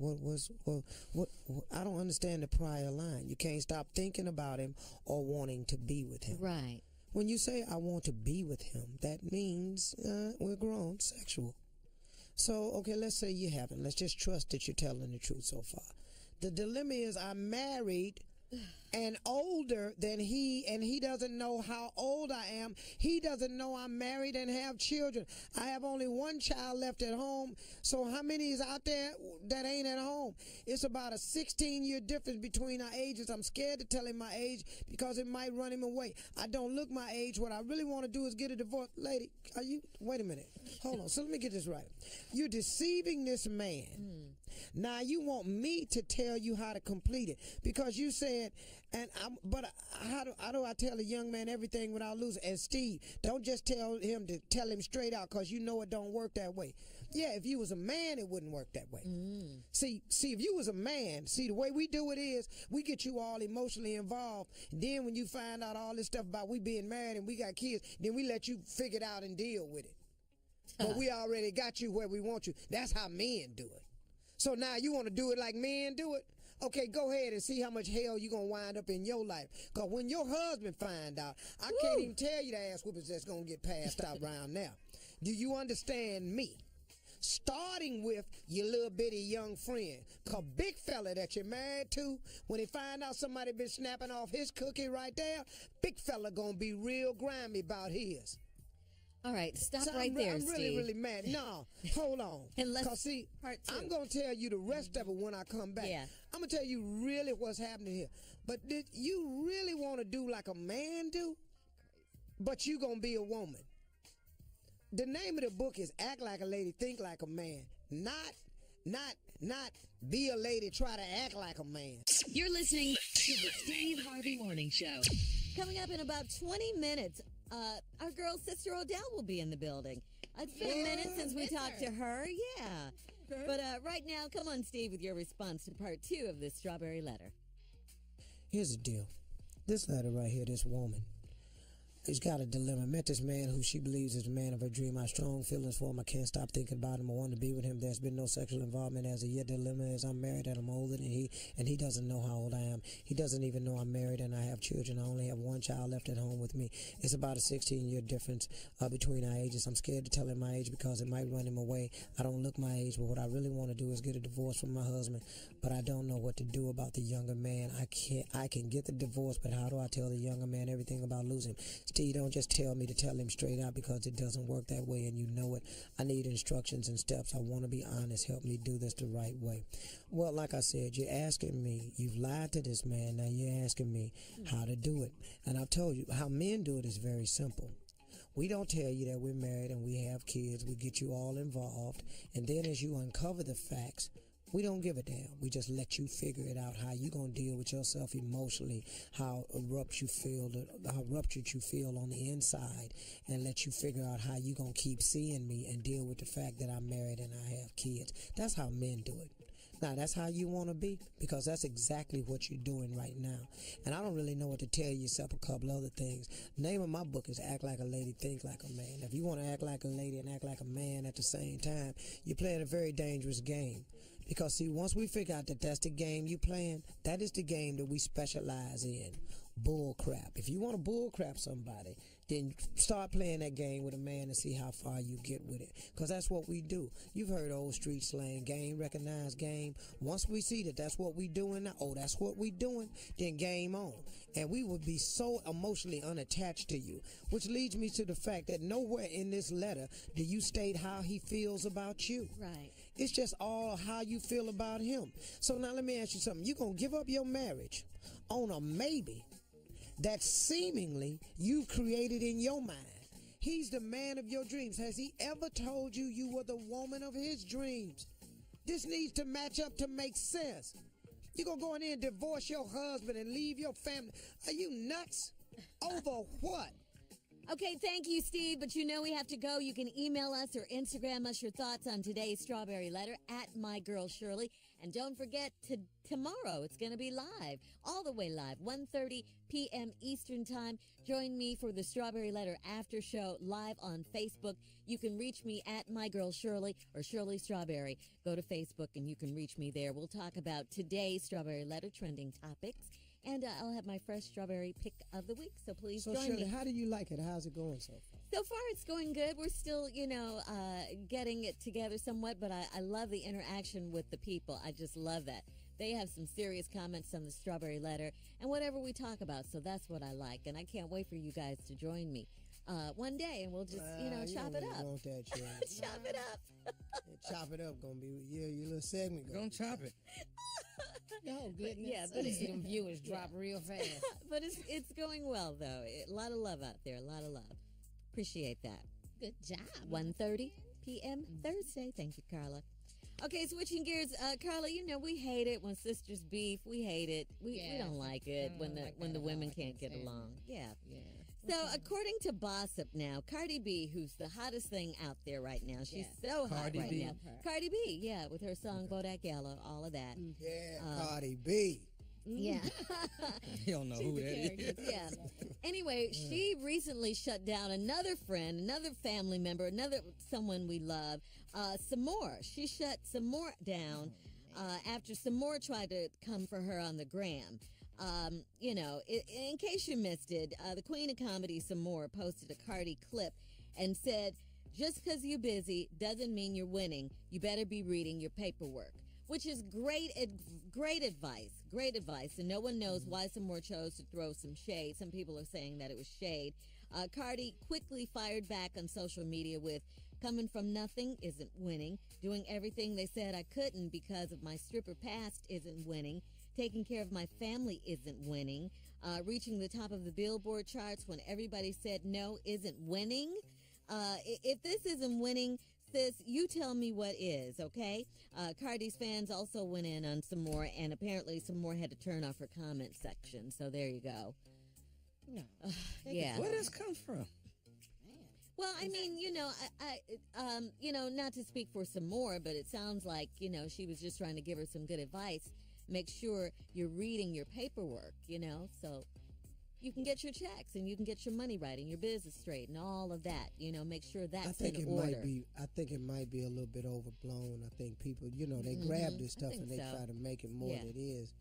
I don't understand the prior line. You can't stop thinking about him or wanting to be with him. Right. When you say I want to be with him, that means we're grown, sexual. So, okay, let's say you haven't. Let's just trust that you're telling the truth so far. The dilemma is I'm married and older than he, and he doesn't know how old I am. He doesn't know I'm married and have children. I have only one child left at home. So how many is out there that ain't at home? It's about a 16-year difference between our ages. I'm scared to tell him my age because it might run him away. I don't look my age. What I really want to do is get a divorce. Lady, wait a minute. Hold on. So let me get this right. You're deceiving this man. Now you want me to tell you how to complete it because you said, how do I tell a young man everything without losing? And Steve, don't just tell him straight out because you know it don't work that way. Yeah, if you was a man, it wouldn't work that way. See, if you was a man, the way we do it is we get you all emotionally involved. And then when you find out all this stuff about we being married and we got kids, then we let you figure it out and deal with it. But we already got you where we want you. That's how men do it. So now you want to do it like men do it? Okay, go ahead and see how much hell you're going to wind up in your life. Because when your husband find out, I can't even tell you the ass whoopers that's going to get passed out around now. Do you understand me? Starting with your little bitty young friend. Because big fella that you're married to, when he find out somebody been snapping off his cookie right there, big fella going to be real grimy about his. All right, stop so right there, I'm Steve. really, really mad. No, hold on. Because, see, part two. I'm going to tell you the rest of it when I come back. Yeah. I'm going to tell you really what's happening here. But did you really want to do like a man do? But you going to be a woman. The name of the book is Act Like a Lady, Think Like a Man. Not be a lady, try to act like a man. You're listening to the Steve Harvey Morning Show. Coming up in about 20 minutes, our girl Sister Odell will be in the building. It's been a minute since we talked to her. Yeah. Okay. But right now, come on, Steve, with your response to part 2 of this strawberry letter. Here's the deal. This letter right here, this woman, she's got a dilemma. Met this man who she believes is the man of her dream. I have strong feelings for him. I can't stop thinking about him. I want to be with him. There's been no sexual involvement as of yet. The dilemma is I'm married and I'm older than he, and he doesn't know how old I am. He doesn't even know I'm married and I have children. I only have one child left at home with me. It's about a 16-year difference between our ages. I'm scared to tell him my age because it might run him away. I don't look my age, but what I really want to do is get a divorce from my husband, but I don't know what to do about the younger man. I can get the divorce, but how do I tell the younger man everything about losing him? Steve, don't just tell me to tell him straight out because it doesn't work that way and you know it. I need instructions and steps. I want to be honest. Help me do this the right way. Well, like I said, you're asking me, you've lied to this man. Now you're asking me how to do it. And I've told you how men do it is very simple. We don't tell you that we're married and we have kids. We get you all involved. And then as you uncover the facts, We don't give a damn. We just let you figure it out, how you going to deal with yourself emotionally, how ruptured you feel on the inside, and let you figure out how you going to keep seeing me and deal with the fact that I'm married and I have kids. That's how men do it. Now, that's how you want to be, because that's exactly what you're doing right now. And I don't really know what to tell you except a couple other things. The name of my book is Act Like a Lady, Think Like a Man. If you want to act like a lady and act like a man at the same time, you're playing a very dangerous game. Because, see, once we figure out that that's the game you're playing, that is the game that we specialize in. Bull crap. If you want to bull crap somebody, then start playing that game with a man and see how far you get with it. Because that's what we do. You've heard old street slang, game, recognized game. Once we see that that's what we doing now, oh, that's what we doing, then game on. And we would be so emotionally unattached to you, which leads me to the fact that nowhere in this letter do you state how he feels about you. Right. It's just all how you feel about him. So now let me ask you something. You going to give up your marriage on a maybe that seemingly you created in your mind. He's the man of your dreams. Has he ever told you you were the woman of his dreams? This needs to match up to make sense. You gonna go in there and divorce your husband and leave your family? Are you nuts? Over what? Okay, thank you, Steve, but you know we have to go. You can email us or Instagram us your thoughts on today's Strawberry Letter at MyGirlShirley. And don't forget, tomorrow it's going to be live, all the way live, 1:30 p.m. Eastern Time. Join me for the Strawberry Letter After Show live on Facebook. You can reach me at MyGirlShirley or Shirley Strawberry. Go to Facebook and you can reach me there. We'll talk about today's Strawberry Letter trending topics. And I'll have my fresh strawberry pick of the week, so please join Shirley, me. how do you like it? How's it going so far? So far, it's going good. We're still, getting it together somewhat, but I love the interaction with the people. I just love that. They have some serious comments on the Strawberry Letter and whatever we talk about, so that's what I like. And I can't wait for you guys to join me one day, and we'll just, chop it up. Want that, Chop it up. Chop it up. Gonna be your little segment. Don't chop it. Oh, goodness. Yeah, but them viewers drop real fast. But it's going well, though. A lot of love out there. A lot of love. Appreciate that. Good job. 1:30 p.m. Thursday. Thank you, Carla. Okay, switching gears. Carla, we hate it when sisters beef. We hate it. We don't like it when the women can't get along. Yeah. So, according to Gossip now, Cardi B, who's the hottest thing out there right now, she's so hot right now. Cardi B, yeah, with her song Bodak Yellow, all of that. Yeah, Cardi B. Yeah. You don't know who that is. Yeah. Anyway, she recently shut down another friend, another family member, someone we love, Samore. She shut Samore down after Samore tried to come for her on the gram. In case you missed it, the Queen of Comedy, Samore, posted a Cardi clip and said, just because you're busy doesn't mean you're winning. You better be reading your paperwork, which is great advice. Great advice. And no one knows why Samore chose to throw some shade. Some people are saying that it was shade. Cardi quickly fired back on social media with, coming from nothing isn't winning. Doing everything they said I couldn't because of my stripper past isn't winning. Taking care of my family isn't winning. Reaching the top of the Billboard charts when everybody said no isn't winning. If this isn't winning, sis, you tell me what is, okay? Cardi's fans also went in on some more, and apparently some more had to turn off her comment section. So there you go. No. Yeah. Where does this come from? Well, I mean, not to speak for some more, but it sounds like, she was just trying to give her some good advice. Make sure you're reading your paperwork, so you can get your checks and you can get your money right and your business straight and all of that. Make sure that's in order. I think it might be a little bit overblown. I think people, they grab this stuff and they try to make it more than it is.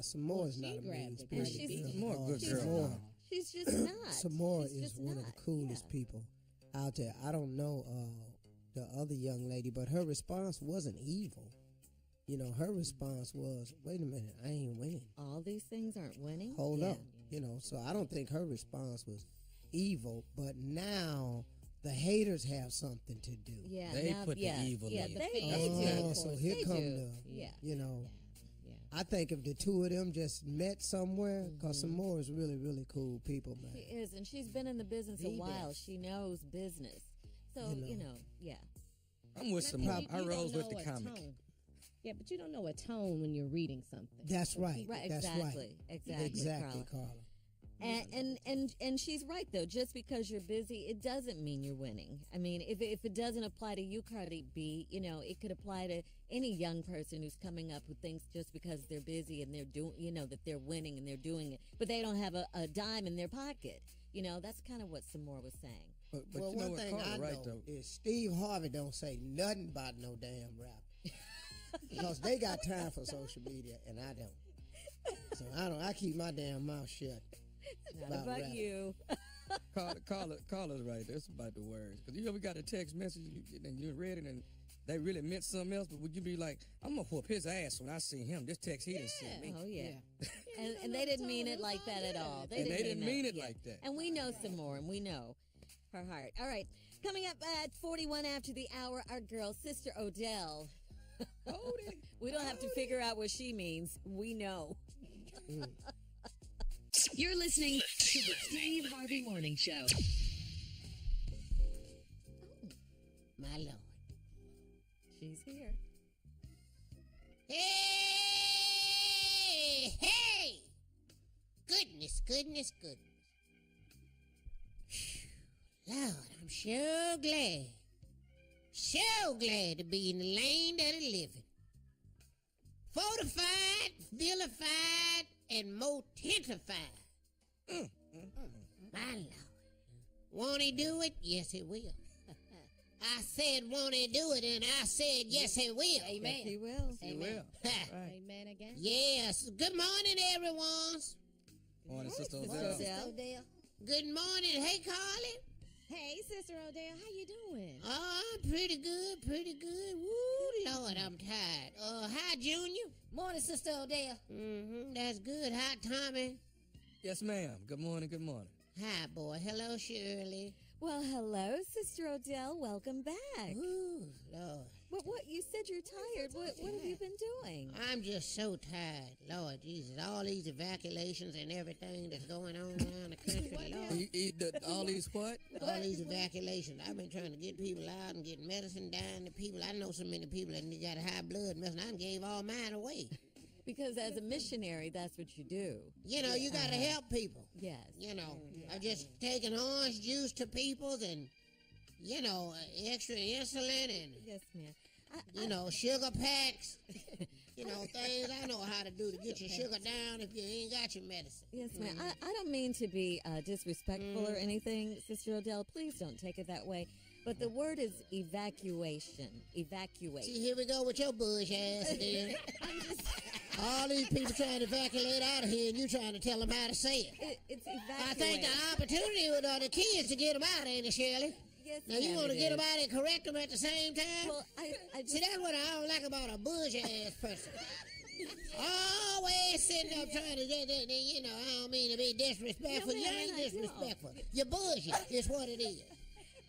Samore is not a mean spirit. She's more a good girl. She's just not. Samore is one of the coolest people out there. I don't know the other young lady, but her response wasn't evil. Her response was, wait a minute, I ain't winning. All these things aren't winning? Hold up. So I don't think her response was evil, but now the haters have something to do. Yeah, they put the evil in. Yeah, they do. So here come I think if the two of them just met somewhere, because Samore is really, really cool people, man. She is, and she's been in the business a while. She knows business. So, yeah. I'm with Samore. I rose with the comic. Yeah, but you don't know a tone when you're reading something. That's right. Right, That's exactly. right. Exactly, Carla. And she's right though. Just because you're busy, it doesn't mean you're winning. I mean, if it doesn't apply to you, Cardi B, it could apply to any young person who's coming up who thinks just because they're busy and they're doing, that they're winning and they're doing it, but they don't have a dime in their pocket. That's kind of what Samora was saying. But well, one thing I know is Steve Harvey don't say nothing about no damn rap. Because they got time for social media and I don't. So I keep my damn mouth shut. Not about you. Carla's right. That's about the words. Because you ever got a text message and you read it and they really meant something else, but would you be like, I'm going to whoop his ass when I see him. This text he didn't send me. Oh, yeah. and they didn't mean it like that at all. They didn't mean it like that. And we know Samora, and we know her heart. All right. Coming up at 41 after the hour, our girl, Sister Odell. We don't have to figure out what she means. We know. You're listening to the Steve Harvey Morning Show. My Lord. She's here. Hey! Goodness. Lord, I'm sure glad. So glad to be in the land of the living. Fortified, vilified, and more tentified. My Lord. Won't he do it? Yes, he will. I said, won't he do it? And I said, yes, he will. Amen. Yes, he will. He will. Right. Amen again. Yes. Good morning, everyone. Good morning, Sister Odell. Good morning. Hey, Carly. Hey, Sister Odell, how you doing? Oh, pretty good. Woo, Lord, I'm tired. Hi, Junior. Morning, Sister Odell. That's good. Hi, Tommy. Yes, ma'am. Good morning. Hi, boy. Hello, Shirley. Well, hello, Sister Odell. Welcome back. Ooh, Lord. What? You said you're tired. What have you been doing? I'm just so tired. Lord Jesus, all these evacuations and everything that's going on around the country. Lord. All these what? All these evacuations. I've been trying to get people out and get medicine down to people. I know so many people that got a high blood medicine. I gave all mine away. Because as a missionary, that's what you do. You got to help people. Yes. I just taking orange juice to people and, extra insulin and, yes, ma'am. Sugar packs, things I know how to do to get your sugar down if you ain't got your medicine. Yes, ma'am. I don't mean to be disrespectful or anything, Sister Odell. Please don't take it that way. But the word is evacuation. Evacuate. See, here we go with your bush ass again. All these people trying to evacuate out of here, and you trying to tell them how to say it. It's evacuate. I think the opportunity with the kids to get them out, ain't it, Shirley? Yes, now, you want to get them out and correct them at the same time? Well, I just... See, that's what I don't like about a bush-ass person. Always sitting up trying to get, I don't mean to be disrespectful. You ain't disrespectful. You're bullshit, is what it is.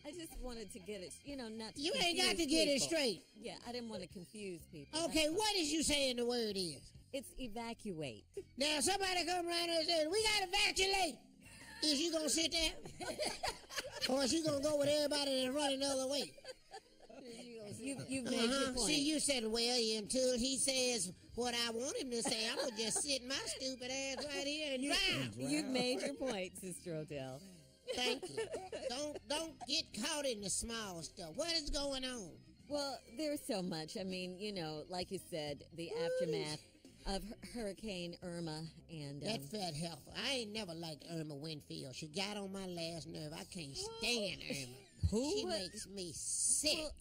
I just wanted to get it, not to You ain't got to get it straight. Yeah, I didn't want to confuse people. Okay, what is you saying the word is? It's evacuate. Now, somebody come around and say, we got to evacuate. Is you going to sit there? Or is you going to go with everybody that's running the other way? You've made your point. See, you said, well, until he says what I want him to say, I'm going to just sit my stupid ass right here and drown. You've made your point, Sister Odell. Thank you. Don't get caught in the small stuff. What is going on? Well, there's so much. I mean, like you said, the aftermath of Hurricane Irma and that fat heifer. I ain't never liked Irma Winfield. She got on my last nerve. I can't stand Irma. She makes me sick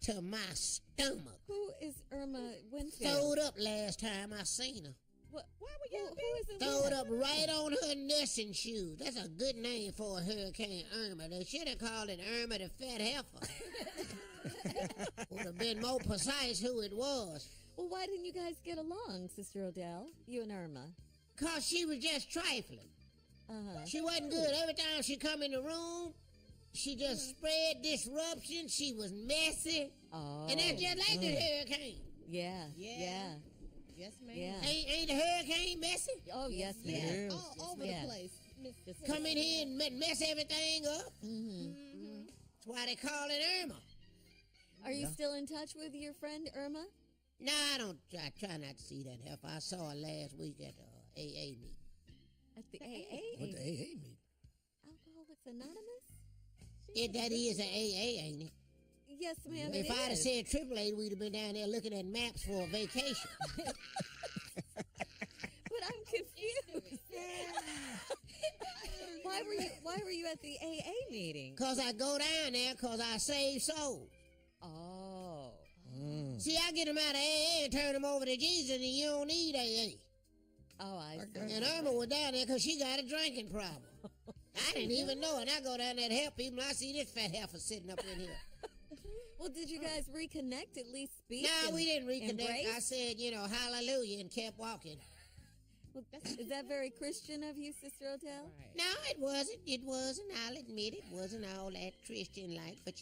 to my stomach. Who is Irma Winfield? Throwed up last time I seen her. What? Why were you? Who is it? Throwed up right on her nursing shoes. That's a good name for a Hurricane Irma. They should have called it Irma the Fat Heifer. Would have been more precise who it was. Well, why didn't you guys get along, Sister Odell? You and Irma? Because she was just trifling. She wasn't good. Every time she come in the room, she just spread disruption. She was messy. Oh. And that's just like the hurricane. Yeah. Yes, ma'am. Yeah. Ain't the hurricane messy? Oh, yes, ma'am. All over the place. Come in here and mess everything up. That's why they call it Irma. Are you still in touch with your friend Irma? No, I don't. I try not to see that heifer. I saw her last week at the AA meeting. At the AA? What the AA meeting? Alcoholics Anonymous? That is an AA, ain't it? Yes, ma'am. If I'd have said AAA, we'd have been down there looking at maps for a vacation. But I'm confused. Why were you at the AA meeting? Cause I go down there cause I save souls. Oh. See, I get them out of AA and turn them over to Jesus, and you don't need AA. Oh, I see. And Irma was down there because she got a drinking problem. I didn't even know it. I go down there to help people, and I see this fat heifer sitting up in here. Well, did you guys reconnect, at least speak? No, we didn't reconnect. Embrace? I said, hallelujah, and kept walking. Well, is that very Christian of you, Sister Odell? Right. No, it wasn't. It wasn't. I'll admit it wasn't all that Christian-like, but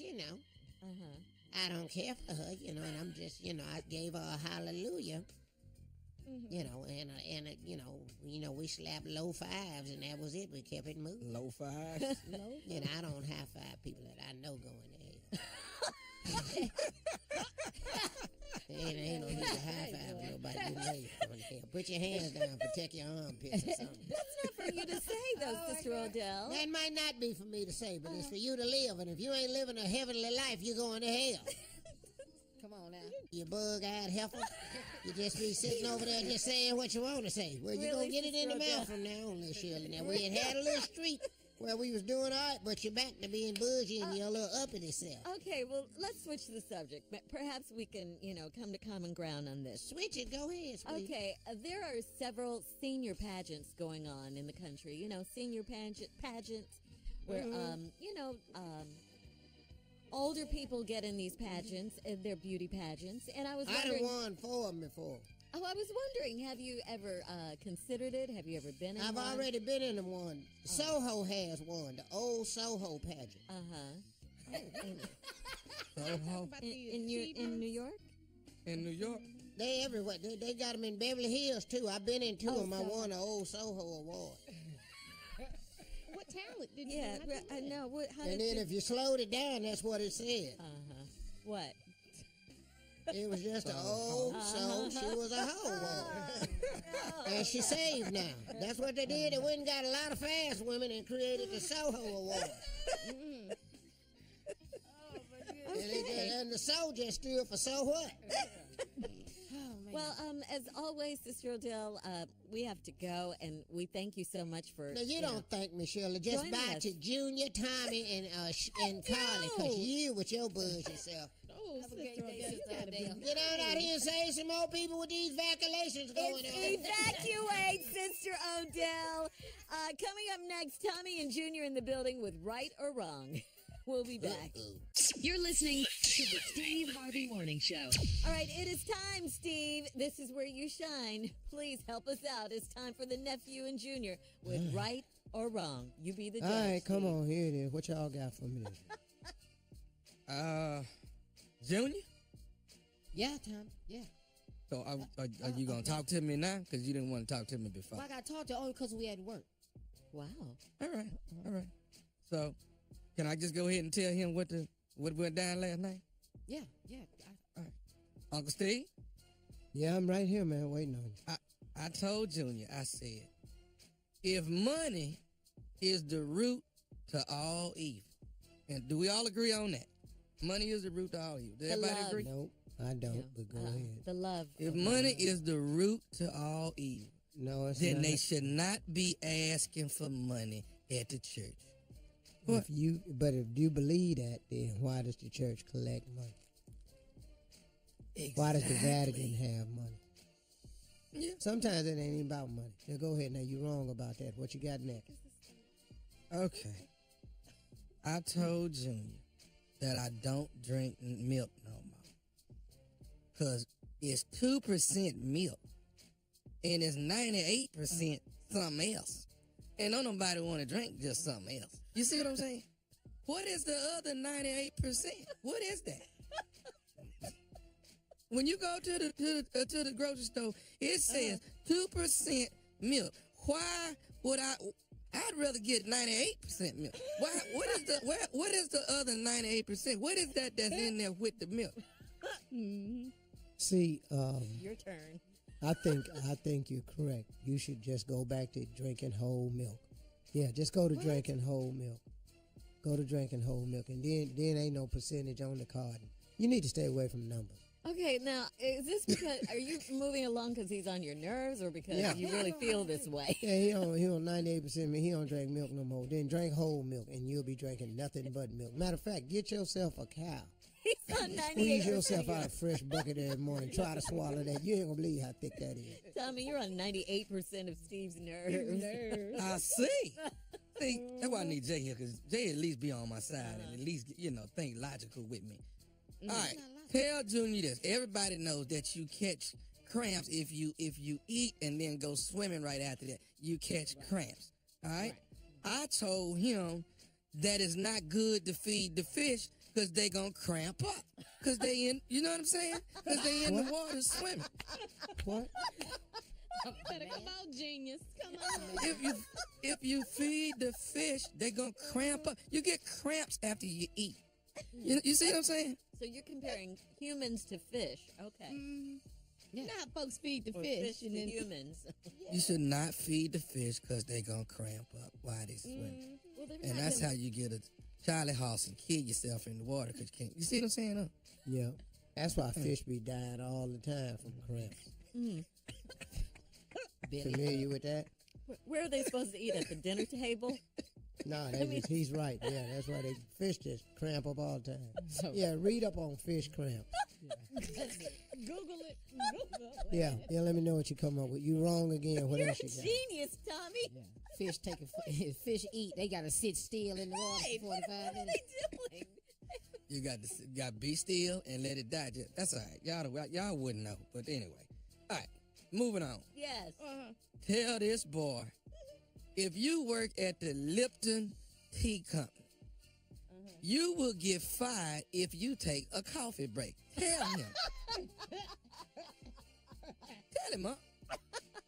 I don't care for her, and I'm just, I gave her a hallelujah, and we slapped low fives, and that was it. We kept it moving. Low fives? I don't high five people that I know going to hell. Ain't no need to high five nobody you know going to hell. Put your hands down, protect your armpits or something. That's not for you to say, though, Sister Odell. That might not be for me to say, but it's for you to live. And if you ain't living a heavenly life, you're going to hell. Come on now. You bug-eyed heifer. You just be sitting over there just saying what you want to say. Well, you're going to get it in the mouth from now on, Miss Shirley. Now, we had a little streak where we was doing all right, but you're back to being bougie and you're a little uppity self. Okay, well, let's switch the subject. Perhaps we can, come to common ground on this. Switch it. Go ahead, sweetie. Okay, there are several senior pageants going on in the country. Senior pageants where, older people get in these pageants, they're beauty pageants, and I was wondering... I done won 4 of them before. Oh, I was wondering, have you ever considered it? Have you ever been in I've one? already been in one. Soho has one, the old Soho pageant. Soho? In New York? In New York? They everywhere. They got them in Beverly Hills, too. I've been in 2 of them. I won an old Soho award. What talent did you have? Yeah, I know. And then if you slowed it down, that's what it said. What? It was just an old soul. She was a hoe. And she saved now. That's what they did. They went and got a lot of fast women and created the Soho Award. And the soul just stood for so what? Well, as always, Sister Odell, we have to go, and we thank you so much for... Now, you don't thank me, Shirley. Just bye to Junior, Tommy, and Carly, because you with your buzz yourself. Have a great day, Sister Odell. Get on out here and save some more people with these vacillations going on. Evacuate, Sister Odell. Coming up next, Tommy and Junior in the building with Right or Wrong. We'll be back. You're listening to the Steve Harvey Morning Show. All right, it is time, Steve. This is where you shine. Please help us out. It's time for the nephew and Junior with Right or Wrong. You be the judge. All right, come on. Here it is. What y'all got for me? Junior? Yeah, Tom. Yeah. So are you going to talk to me now? Because you didn't want to talk to me before. Well, I got to talk to you only because we had to work. Wow. All right. So, can I just go ahead and tell him what went down last night? Yeah. All right. Uncle Steve? Yeah, I'm right here, man, waiting on you. I told Junior, I said, if money is the root to all evil, and do we all agree on that? Money is the root to all evil. Does everybody agree? Nope, I don't, but go ahead. The love. If money is the root to all evil, then not. they should not be asking for money at the church. If you believe that, then why does the church collect money? Exactly. Why does the Vatican have money? Yeah. Sometimes it ain't even about money. Now go ahead. Now you're wrong about that. What you got next? Okay. I told Junior that I don't drink milk no more. Because it's 2% milk. And it's 98% something else. And don't nobody want to drink just something else. You see what I'm saying? What is the other 98%? What is that? When you go to the grocery store, it says 2% milk. Why would I'd rather get 98% milk. What is the other 98%? What is that that's in there with the milk? See, Your turn. I think you're correct. You should just go back to drinking whole milk. Yeah, just go to drinking whole milk. Go to drinking whole milk, and then ain't no percentage on the card. You need to stay away from numbers. Okay, now, is this because, are you moving along because he's on your nerves or because you really feel this way? Yeah, he on 98% milk. He don't drink milk no more. Then drink whole milk, and you'll be drinking nothing but milk. Matter of fact, get yourself a cow. He's on 98%. Squeeze yourself out a fresh bucket every morning. Try to swallow that. You ain't gonna believe how thick that is. Tommy, you're on 98% of Steve's nerves. I see. See, that's why I need Jay here, because Jay at least be on my side and at least, think logical with me. All right, tell Junior this. Everybody knows that you catch cramps if you eat and then go swimming right after that. You catch cramps. All right? I told him that it's not good to feed the fish because they gonna cramp up. Because they in, you know what I'm saying? Because they in the water swimming. What? Better come out, genius. Come on. If you feed the fish, they gonna cramp up. You get cramps after you eat. You see what I'm saying? So you're comparing humans to fish. Okay. You know how folks feed the Or fish to and then humans. You should not feed the fish because they gonna cramp up while they swim. Well, they're And not that's gonna- how you get a Charlie horse and kill yourself in the water because you can't. You see what I'm saying? Huh? Yeah. That's why fish be dying all the time from cramps. Familiar with that? Where are they supposed to eat? At the dinner table? No, he's right. Yeah, that's why they fish just cramp up all the time. Yeah, read up on fish cramp. Google it. Yeah, let me know what you come up with. You wrong again. What You're else a you got? genius, Tommy. Fish fish eat. They gotta sit still in the water for 45 minutes. What are they doing? You got to be still and let it digest. That's all right. Y'all wouldn't know. But anyway. All right. Moving on. Yes. Tell this boy, if you work at the Lipton Tea Company, you will get fired if you take a coffee break. Tell him. Tell him, huh?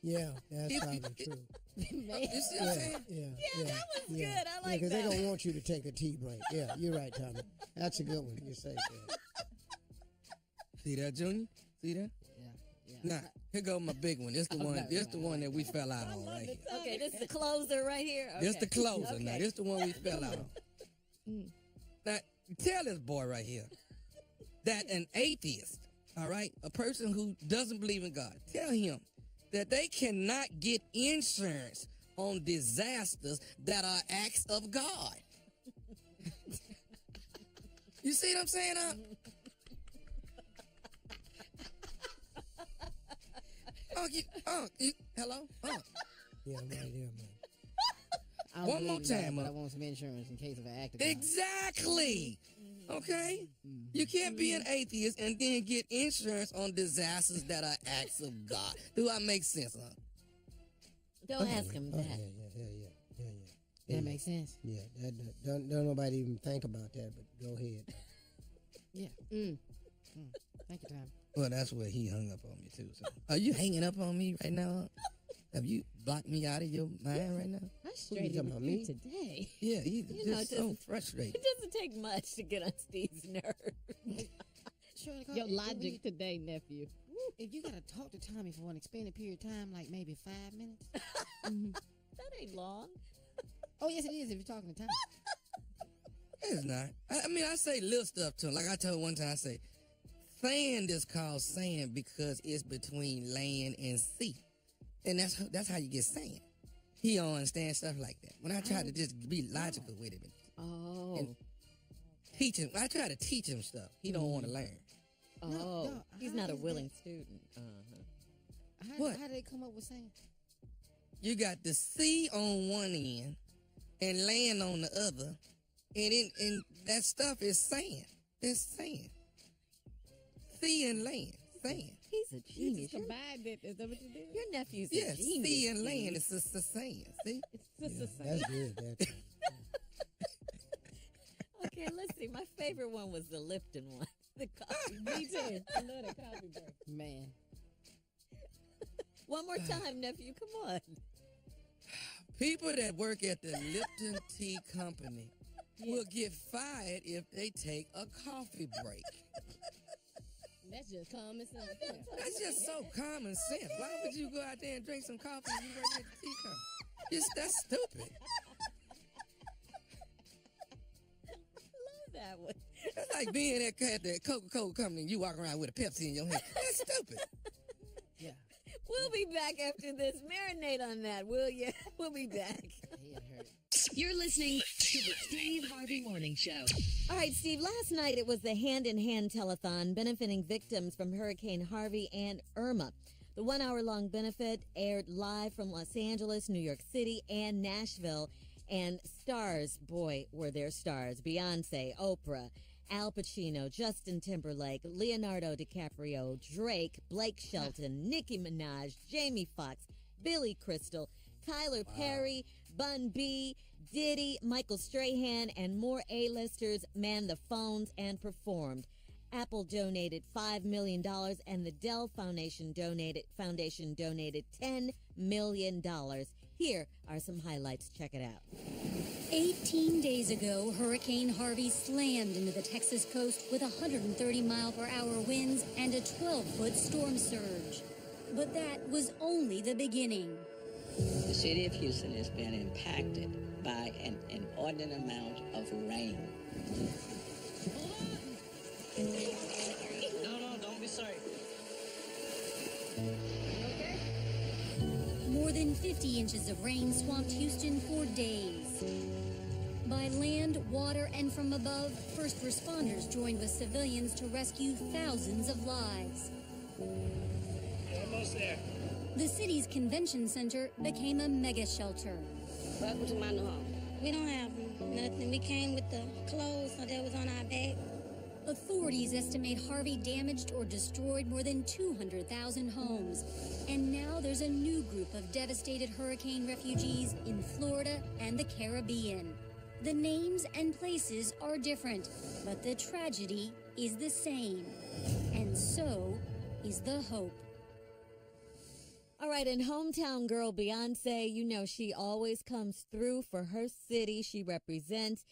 Yeah, that's probably true. You see what I'm saying? Yeah, that was good. I like because that. they're going to want you to take a tea break. Yeah, you're right, Tommy. That's a good one. You say that. See that, Junior? See that? Yeah. Now, here go my big one. This the one. This the one that we fell out on right here. Okay, this is the closer right here. Okay. This the closer. Okay. Now, this the one we fell out on. Now, tell this boy right here that an atheist, all right, a person who doesn't believe in God, tell him that they cannot get insurance on disasters that are acts of God. You see what I'm saying? Hello? Yeah, I'm right here, man. I don't One more believe in that, time, but I want some insurance in case of an accident. Exactly. Okay? You can't be an atheist and then get insurance on disasters that are acts of God. Do I make sense, huh? Don't ask him that. Yeah. That makes sense. Yeah, don't nobody even think about that, but go ahead. Yeah. Thank you, Tom. Well, that's where he hung up on me, too. So. Are you hanging up on me right now? Have you blocked me out of your mind right now? I straightened talking about me? today. Yeah, he's You know, just it so doesn't- frustrated. It doesn't take much to get on Steve's nerves. Your logic today, nephew. If you gotta talk to Tommy for an extended period of time, like maybe 5 minutes. That ain't long. Oh yes, it is. If you're talking to Tommy. It's not. I mean, I say little stuff to him. Like I told one time, I say, sand is called sand because it's between land and sea. And that's how you get sand. He don't understand stuff like that. When I try to just be logical with him and teach him, I try to teach him stuff. He don't want to learn. He's not a willing student. What? How do they come up with sand? You got the sea on one end and land on the other, and that stuff is sand. It's sand. Sea and land, sand. He's a genius. Combined it. Is that what you did? Your nephew's a Yes, genius. sea and land Steve. is just the sand. See? It's just a That's good. That's Okay, let's see. My favorite one was the Lipton one. The coffee. Me too. I love the coffee break. Man. One more time, nephew. Come on. People that work at the Lipton Tea Company will get fired if they take a coffee break. That's just common sense. That's just so common sense. Why would you go out there and drink some coffee and you ready to get the tea cup? That's stupid. Love that one. It's like being at the Coca-Cola company and you walk around with a Pepsi in your hand. That's stupid. Yeah. We'll be back after this. Marinate on that, will you? We'll be back. You're listening to the Steve Harvey Morning Show. All right, Steve, last night it was the Hand in Hand Telethon benefiting victims from Hurricane Harvey and Irma. The 1 hour long benefit aired live from Los Angeles, New York City, and Nashville. And stars, boy, were there stars. Beyonce, Oprah, Al Pacino, Justin Timberlake, Leonardo DiCaprio, Drake, Blake Shelton, Nicki Minaj, Jamie Foxx, Billy Crystal, Tyler Perry, Bun B, Diddy, Michael Strahan, and more A-listers manned the phones and performed. Apple donated $5 million, and the Dell Foundation donated $10 million. Here are some highlights. Check it out. 18 days ago, Hurricane Harvey slammed into the Texas coast with 130-mile-per-hour winds and a 12-foot storm surge. But that was only the beginning. The city of Houston has been impacted by an inordinate amount of rain. No, don't be sorry. More than 50 inches of rain swamped Houston for days. By land, water, and from above, first responders joined with civilians to rescue thousands of lives. Almost there. The city's convention center became a mega shelter. Welcome to my new home. We don't have nothing. We came with the clothes that was on our back. Authorities estimate Harvey damaged or destroyed more than 200,000 homes. And now there's a new group of devastated hurricane refugees in Florida and the Caribbean. The names and places are different, but the tragedy is the same. And so is the hope. All right, and hometown girl Beyonce, you know she always comes through for her city she represents.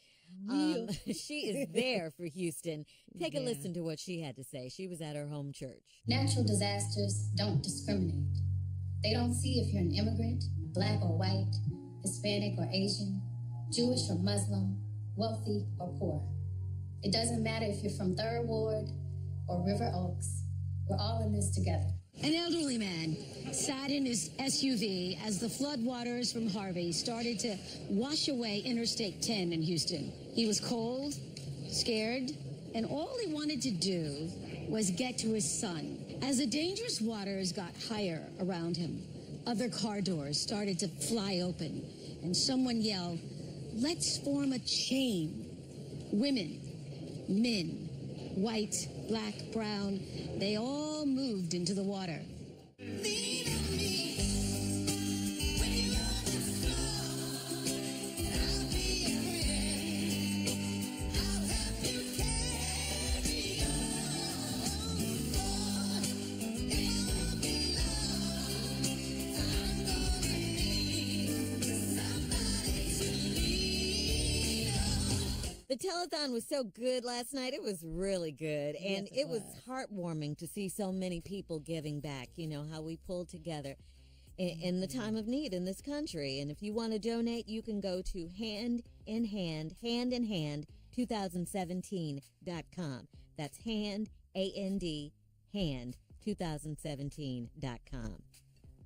She is there for Houston. Take a listen to what she had to say. She was at her home church. Natural disasters don't discriminate. They don't see if you're an immigrant, black or white, Hispanic or Asian, Jewish or Muslim, wealthy or poor. It doesn't matter if you're from Third Ward or River Oaks. We're all in this together. An elderly man sat in his SUV as the floodwaters from Harvey started to wash away Interstate 10 in Houston. He was cold, scared, and all he wanted to do was get to his son. As the dangerous waters got higher around him, other car doors started to fly open, and someone yelled, "Let's form a chain." Women, men, white, black, brown, they all moved into the water. The telethon was so good last night. It was really good. And it was heartwarming to see so many people giving back. You know, how we pulled together in the time of need in this country. And if you want to donate, you can go to handinhand2017.com. That's hand, A-N-D, hand, 2017.com.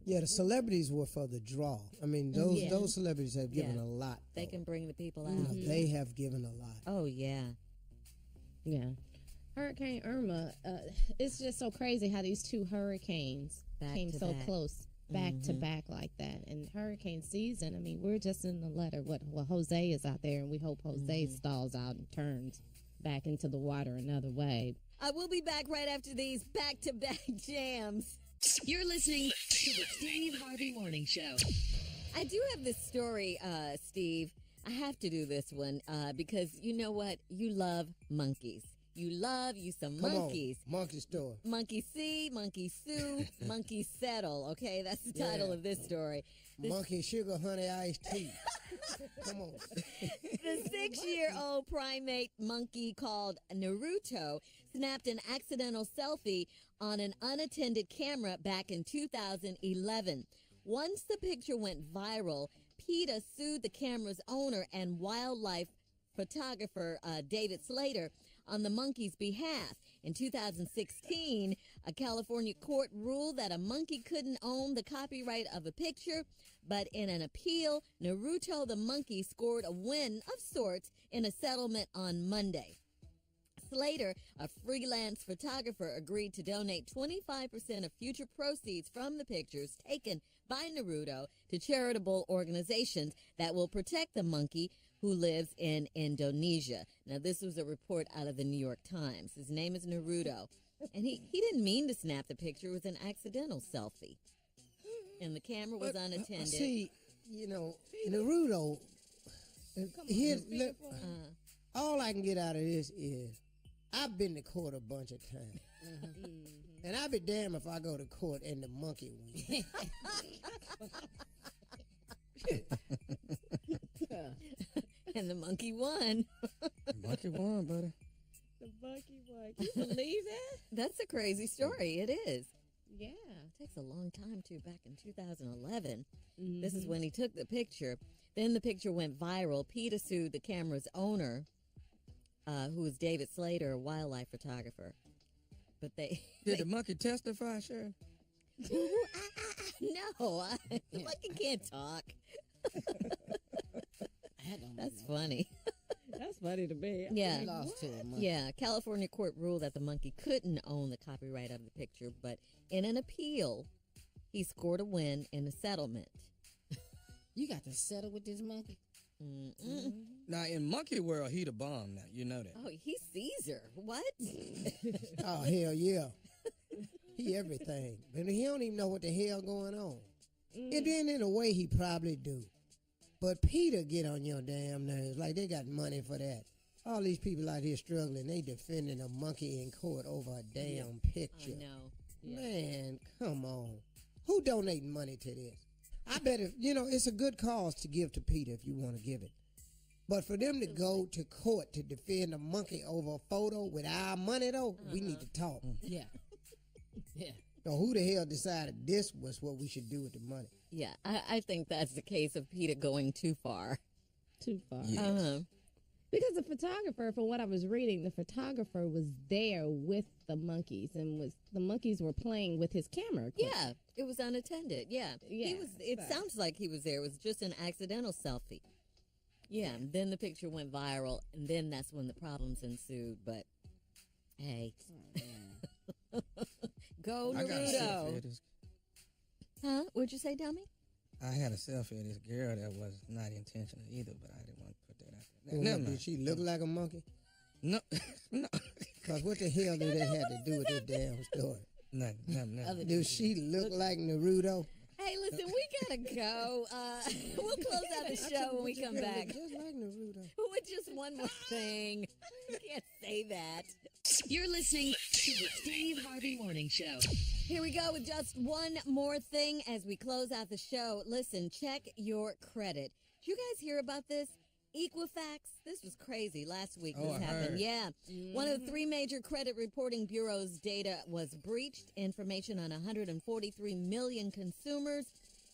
Yeah, the celebrities were for the draw. I mean, those celebrities have given a lot. They can bring the people out. They have given a lot. Oh, yeah. Yeah. Hurricane Irma, it's just so crazy how these two hurricanes came so close back to back like that. And hurricane season, I mean, we're just in the letter. Well, Jose is out there, and we hope Jose stalls out and turns back into the water another way. We'll be back right after these back-to-back jams. You're listening to the Steve Harvey Morning Show. I do have this story, Steve. I have to do this one because you know what? You love monkeys. You love you some Come monkeys. On, monkey story. Monkey see, monkey sue, monkey settle. Okay, that's the title of this story. Monkey sugar honey iced tea. Come on. The 6-year-old primate monkey called Naruto snapped an accidental selfie on an unattended camera back in 2011. Once the picture went viral, PETA sued the camera's owner and wildlife photographer David Slater on the monkey's behalf. In 2016, a California court ruled that a monkey couldn't own the copyright of a picture, but in an appeal, Naruto the monkey scored a win of sorts in a settlement on Monday. Slater, a freelance photographer, agreed to donate 25% of future proceeds from the pictures taken by Naruto to charitable organizations that will protect the monkey who lives in Indonesia. Now, this was a report out of the New York Times. His name is Naruto, and he didn't mean to snap the picture. It was an accidental selfie, and the camera was unattended. See, you know, Naruto, all I can get out of this is I've been to court a bunch of times. And I'd be damned if I go to court and the monkey wins. And the monkey won. The monkey won, buddy. The monkey won. Can you believe that? That's a crazy story. It is. Yeah. It takes a long time, too. Back in 2011, this is when he took the picture. Then the picture went viral. PETA sued the camera's owner, who was David Slater, a wildlife photographer. But Did the monkey testify, Sharon? No, the monkey can't talk. That's funny. That's funny to me. Yeah. Lost to him. Yeah. California court ruled that the monkey couldn't own the copyright of the picture, but in an appeal, he scored a win in a settlement. You got to settle with this monkey? Now, in monkey world, he the bomb now. You know that. Oh, he's Caesar. What? Oh, hell yeah. He everything. But he don't even know what the hell going on. And then in a way, he probably do. But PETA get on your damn nerves. Like they got money for that. All these people out here struggling, they defending a monkey in court over a damn picture. I know. Yeah. Man, come on. Who donating money to this? I bet if, it's a good cause to give to PETA if you want to give it. But for them to go to court to defend a monkey over a photo with our money, though, we need to talk. Yeah. Yeah. So who the hell decided this was what we should do with the money? Yeah, I think that's the case of PETA going too far. Too far. Yes. Because the photographer, from what I was reading, the photographer was there with the monkeys, and the monkeys were playing with his camera equipment. Yeah, it was unattended. Yeah. It sounds like he was there. It was just an accidental selfie. Yeah, and then the picture went viral, and then that's when the problems ensued. But, hey. Go Naruto. Huh? What'd you say, dummy? I had a selfie of this girl that was not intentional either, but I didn't want to put that out there. Did she look like a monkey? No. No. Because what the hell did that have to do with this damn story? Nothing. Does she look like Naruto? Hey, listen, we gotta go. We'll close out the show when we come back. Just like Naruto. With just one more thing. You can't say that. You're listening to the Steve Harvey Morning Show. Here we go with just one more thing as we close out the show. Listen, check your credit. Did you guys hear about this? Equifax. This was crazy. Last week this happened. Heard. Yeah. One of the 3 major credit reporting bureaus' data was breached. Information on 143 million consumers,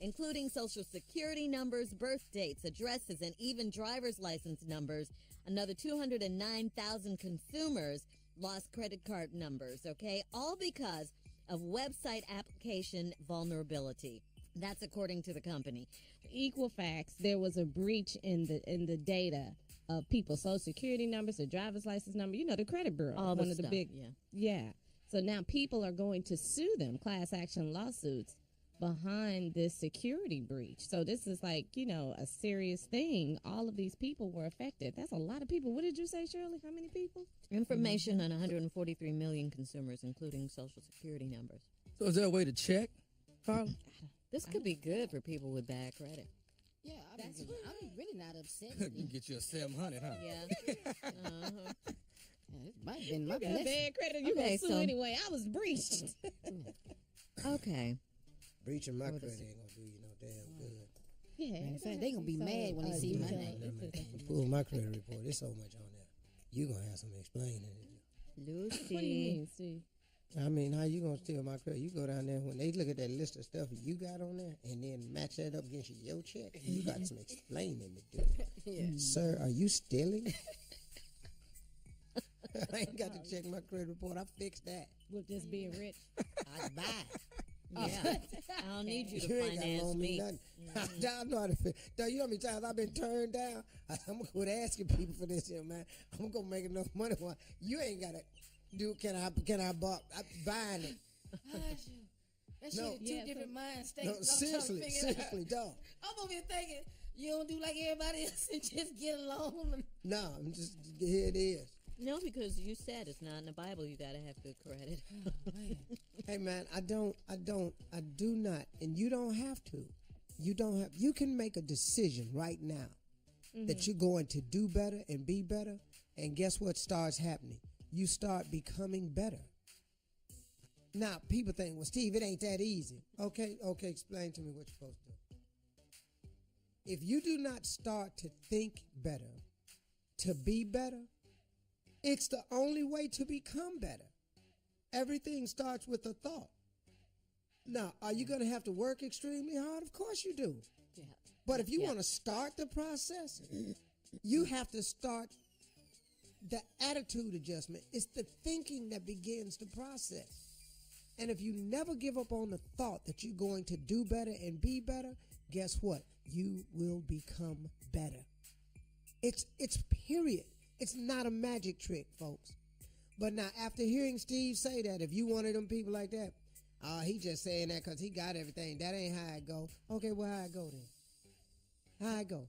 including social security numbers, birth dates, addresses, and even driver's license numbers. Another 209,000 consumers lost credit card numbers, okay? All because of website application vulnerability. That's according to the company. Equifax, there was a breach in the data of people's social security numbers, their driver's license number, the credit bureau. All one the of the stuff, big, yeah. So now people are going to sue them, class action lawsuits, behind this security breach. So this is like, a serious thing. All of these people were affected. That's a lot of people. What did you say, Shirley? How many people? Information on 143 million consumers, including social security numbers. So is there a way to check, Paul? This could be good for people with bad credit. Yeah, I'm really not upset. You can get you a 700, huh? Yeah. It might have been my You got blessing. bad credit. You gonna sue anyway. I was breached. Okay. Breaching my credit ain't gonna do you no damn good. Yeah. In fact, they gonna be mad when they see my name. Pull my credit report. There's so much on there. You gonna have some explaining to do. Lucy. What do you mean, Steve? I mean, how you gonna steal my credit? You go down there when they look at that list of stuff you got on there, and then match that up against your check. You got some explaining to do. Yeah. Sir, are you stealing? I ain't got to check my credit report. I fixed that. With just being rich. I buy. Yeah. I don't need you to You ain't gotta finance loan me me. nothing. I know how to fix. You know how many times I've been turned down? I'm gonna quit asking people for this here, man. I'm gonna make enough money. You ain't gotta do. Can I buy? I'm buying it. That No. shit two different mind states. No, I'm seriously, trying to figure it out. seriously, dog. I'm over here thinking you don't do like everybody else and just get along. No, I'm just here. It is. No, because you said it's not in the Bible. You got to have good credit. Hey man, I do not, and you don't have to. You can make a decision right now that you're going to do better and be better, and guess what starts happening? You start becoming better. Now, people think, well, Steve, it ain't that easy. Okay, explain to me what you're supposed to do. If you do not start to think better, to be better, it's the only way to become better. Everything starts with a thought. Now, are you going to have to work extremely hard? Of course you do. Yeah. But if you want to start the process, you have to start the attitude adjustment. It's the thinking that begins the process. And if you never give up on the thought that you're going to do better and be better, guess what? You will become better. It's period. It's not a magic trick, folks. But now, after hearing Steve say that, if you one of them people like that, he just saying that because he got everything. That ain't how it go. Okay, well, how it go then? How it go?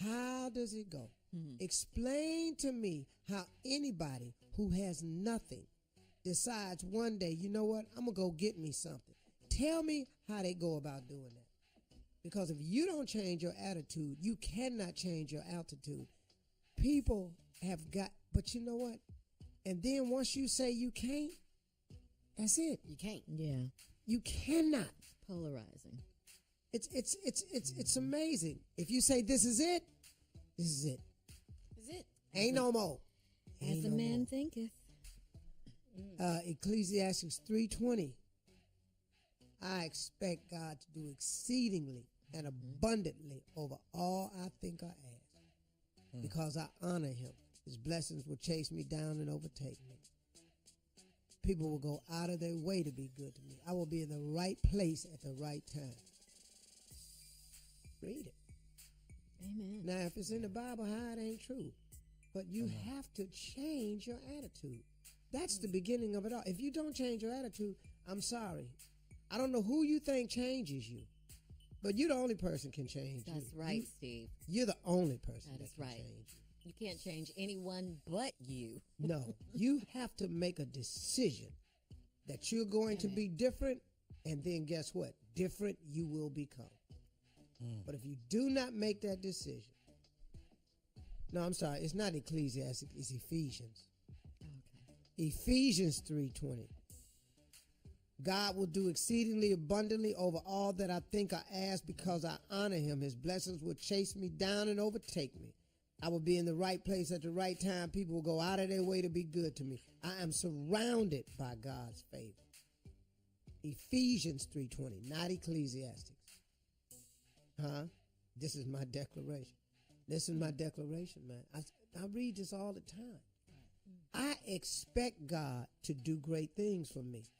How does it go? Explain to me how anybody who has nothing decides one day, you know what, I'm going to go get me something. Tell me how they go about doing that. Because if you don't change your attitude, you cannot change your altitude. People have got, but you know what? And then once you say you can't, that's it. You can't. Yeah. You cannot. Polarizing. It's amazing. If you say this is it, this is it. Is it? Ain't no more. As a man thinketh. Ecclesiastes 3:20. I expect God to do exceedingly and abundantly over all I think I ask. Because I honor him. His blessings will chase me down and overtake me. People will go out of their way to be good to me. I will be in the right place at the right time. Read it. Amen. Now, if it's in the Bible, how it ain't true. But you have to change your attitude. That's the beginning of it all. If you don't change your attitude, I'm sorry. I don't know who you think changes you, but you're the only person can change you. That's right, Steve. You're the only person That is can right. change you. You can't change anyone but you. No, you have to make a decision that you're going to be different, and then guess what? Different you will become. But if you do not make that decision, no, I'm sorry, it's not Ecclesiastes, it's Ephesians. Okay. Ephesians 3:20. God will do exceedingly abundantly over all that I think I ask because I honor him. His blessings will chase me down and overtake me. I will be in the right place at the right time. People will go out of their way to be good to me. I am surrounded by God's favor. Ephesians 3:20, not Ecclesiastes. This is my declaration. This is my declaration, man. I read this all the time. I expect God to do great things for me.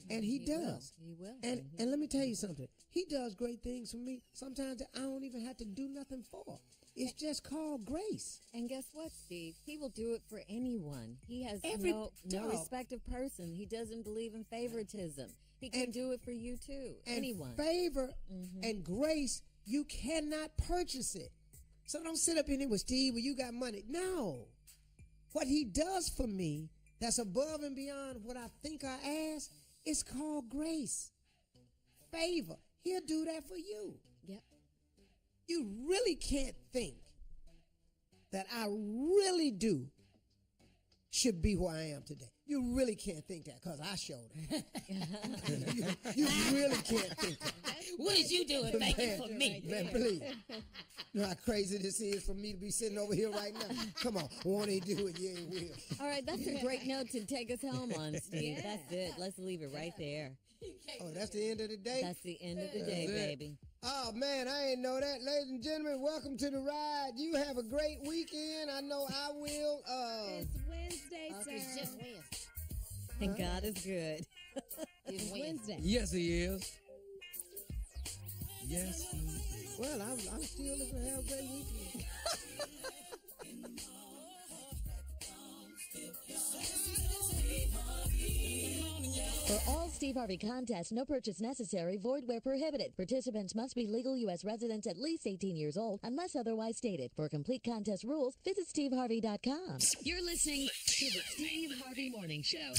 And he does. He will. And let me tell you something. He does great things for me. Sometimes I don't even have to do nothing for. It's just called grace. And guess what, Steve? He will do it for anyone. He has Every no dog. respect of person. He doesn't believe in favoritism. He can do it for you too. And Anyone. favor and grace, you cannot purchase it. So don't sit up in here with Steve, well, you got money. No. What he does for me, that's above and beyond what I think I ask, is called grace. Favor. He'll do that for you. Yep. You really can't think that I really do should be where I am today. You really can't think that because I showed it. you really can't think that. What did you do in thanking for me? Man, please. You know how crazy this is for me to be sitting over here right now? Come on, won't he do it? Yeah, he will. All right, that's a great note to take us home on, Steve. Yeah. That's it. Let's leave it right there. Oh, that's the end of the day? That's the end of the day, baby. Oh, man, I ain't know that. Ladies and gentlemen, welcome to the ride. You have a great weekend. I know I will. It's Wednesday, sir. It's just Wednesday. And God is good. It's Wednesday. Yes, he is. Yes, he is. Well, I'm still looking to have a great weekend. For all Steve Harvey contests, no purchase necessary, void where prohibited. Participants must be legal U.S. residents at least 18 years old, unless otherwise stated. For complete contest rules, visit steveharvey.com. You're listening to the Steve Harvey Morning Show.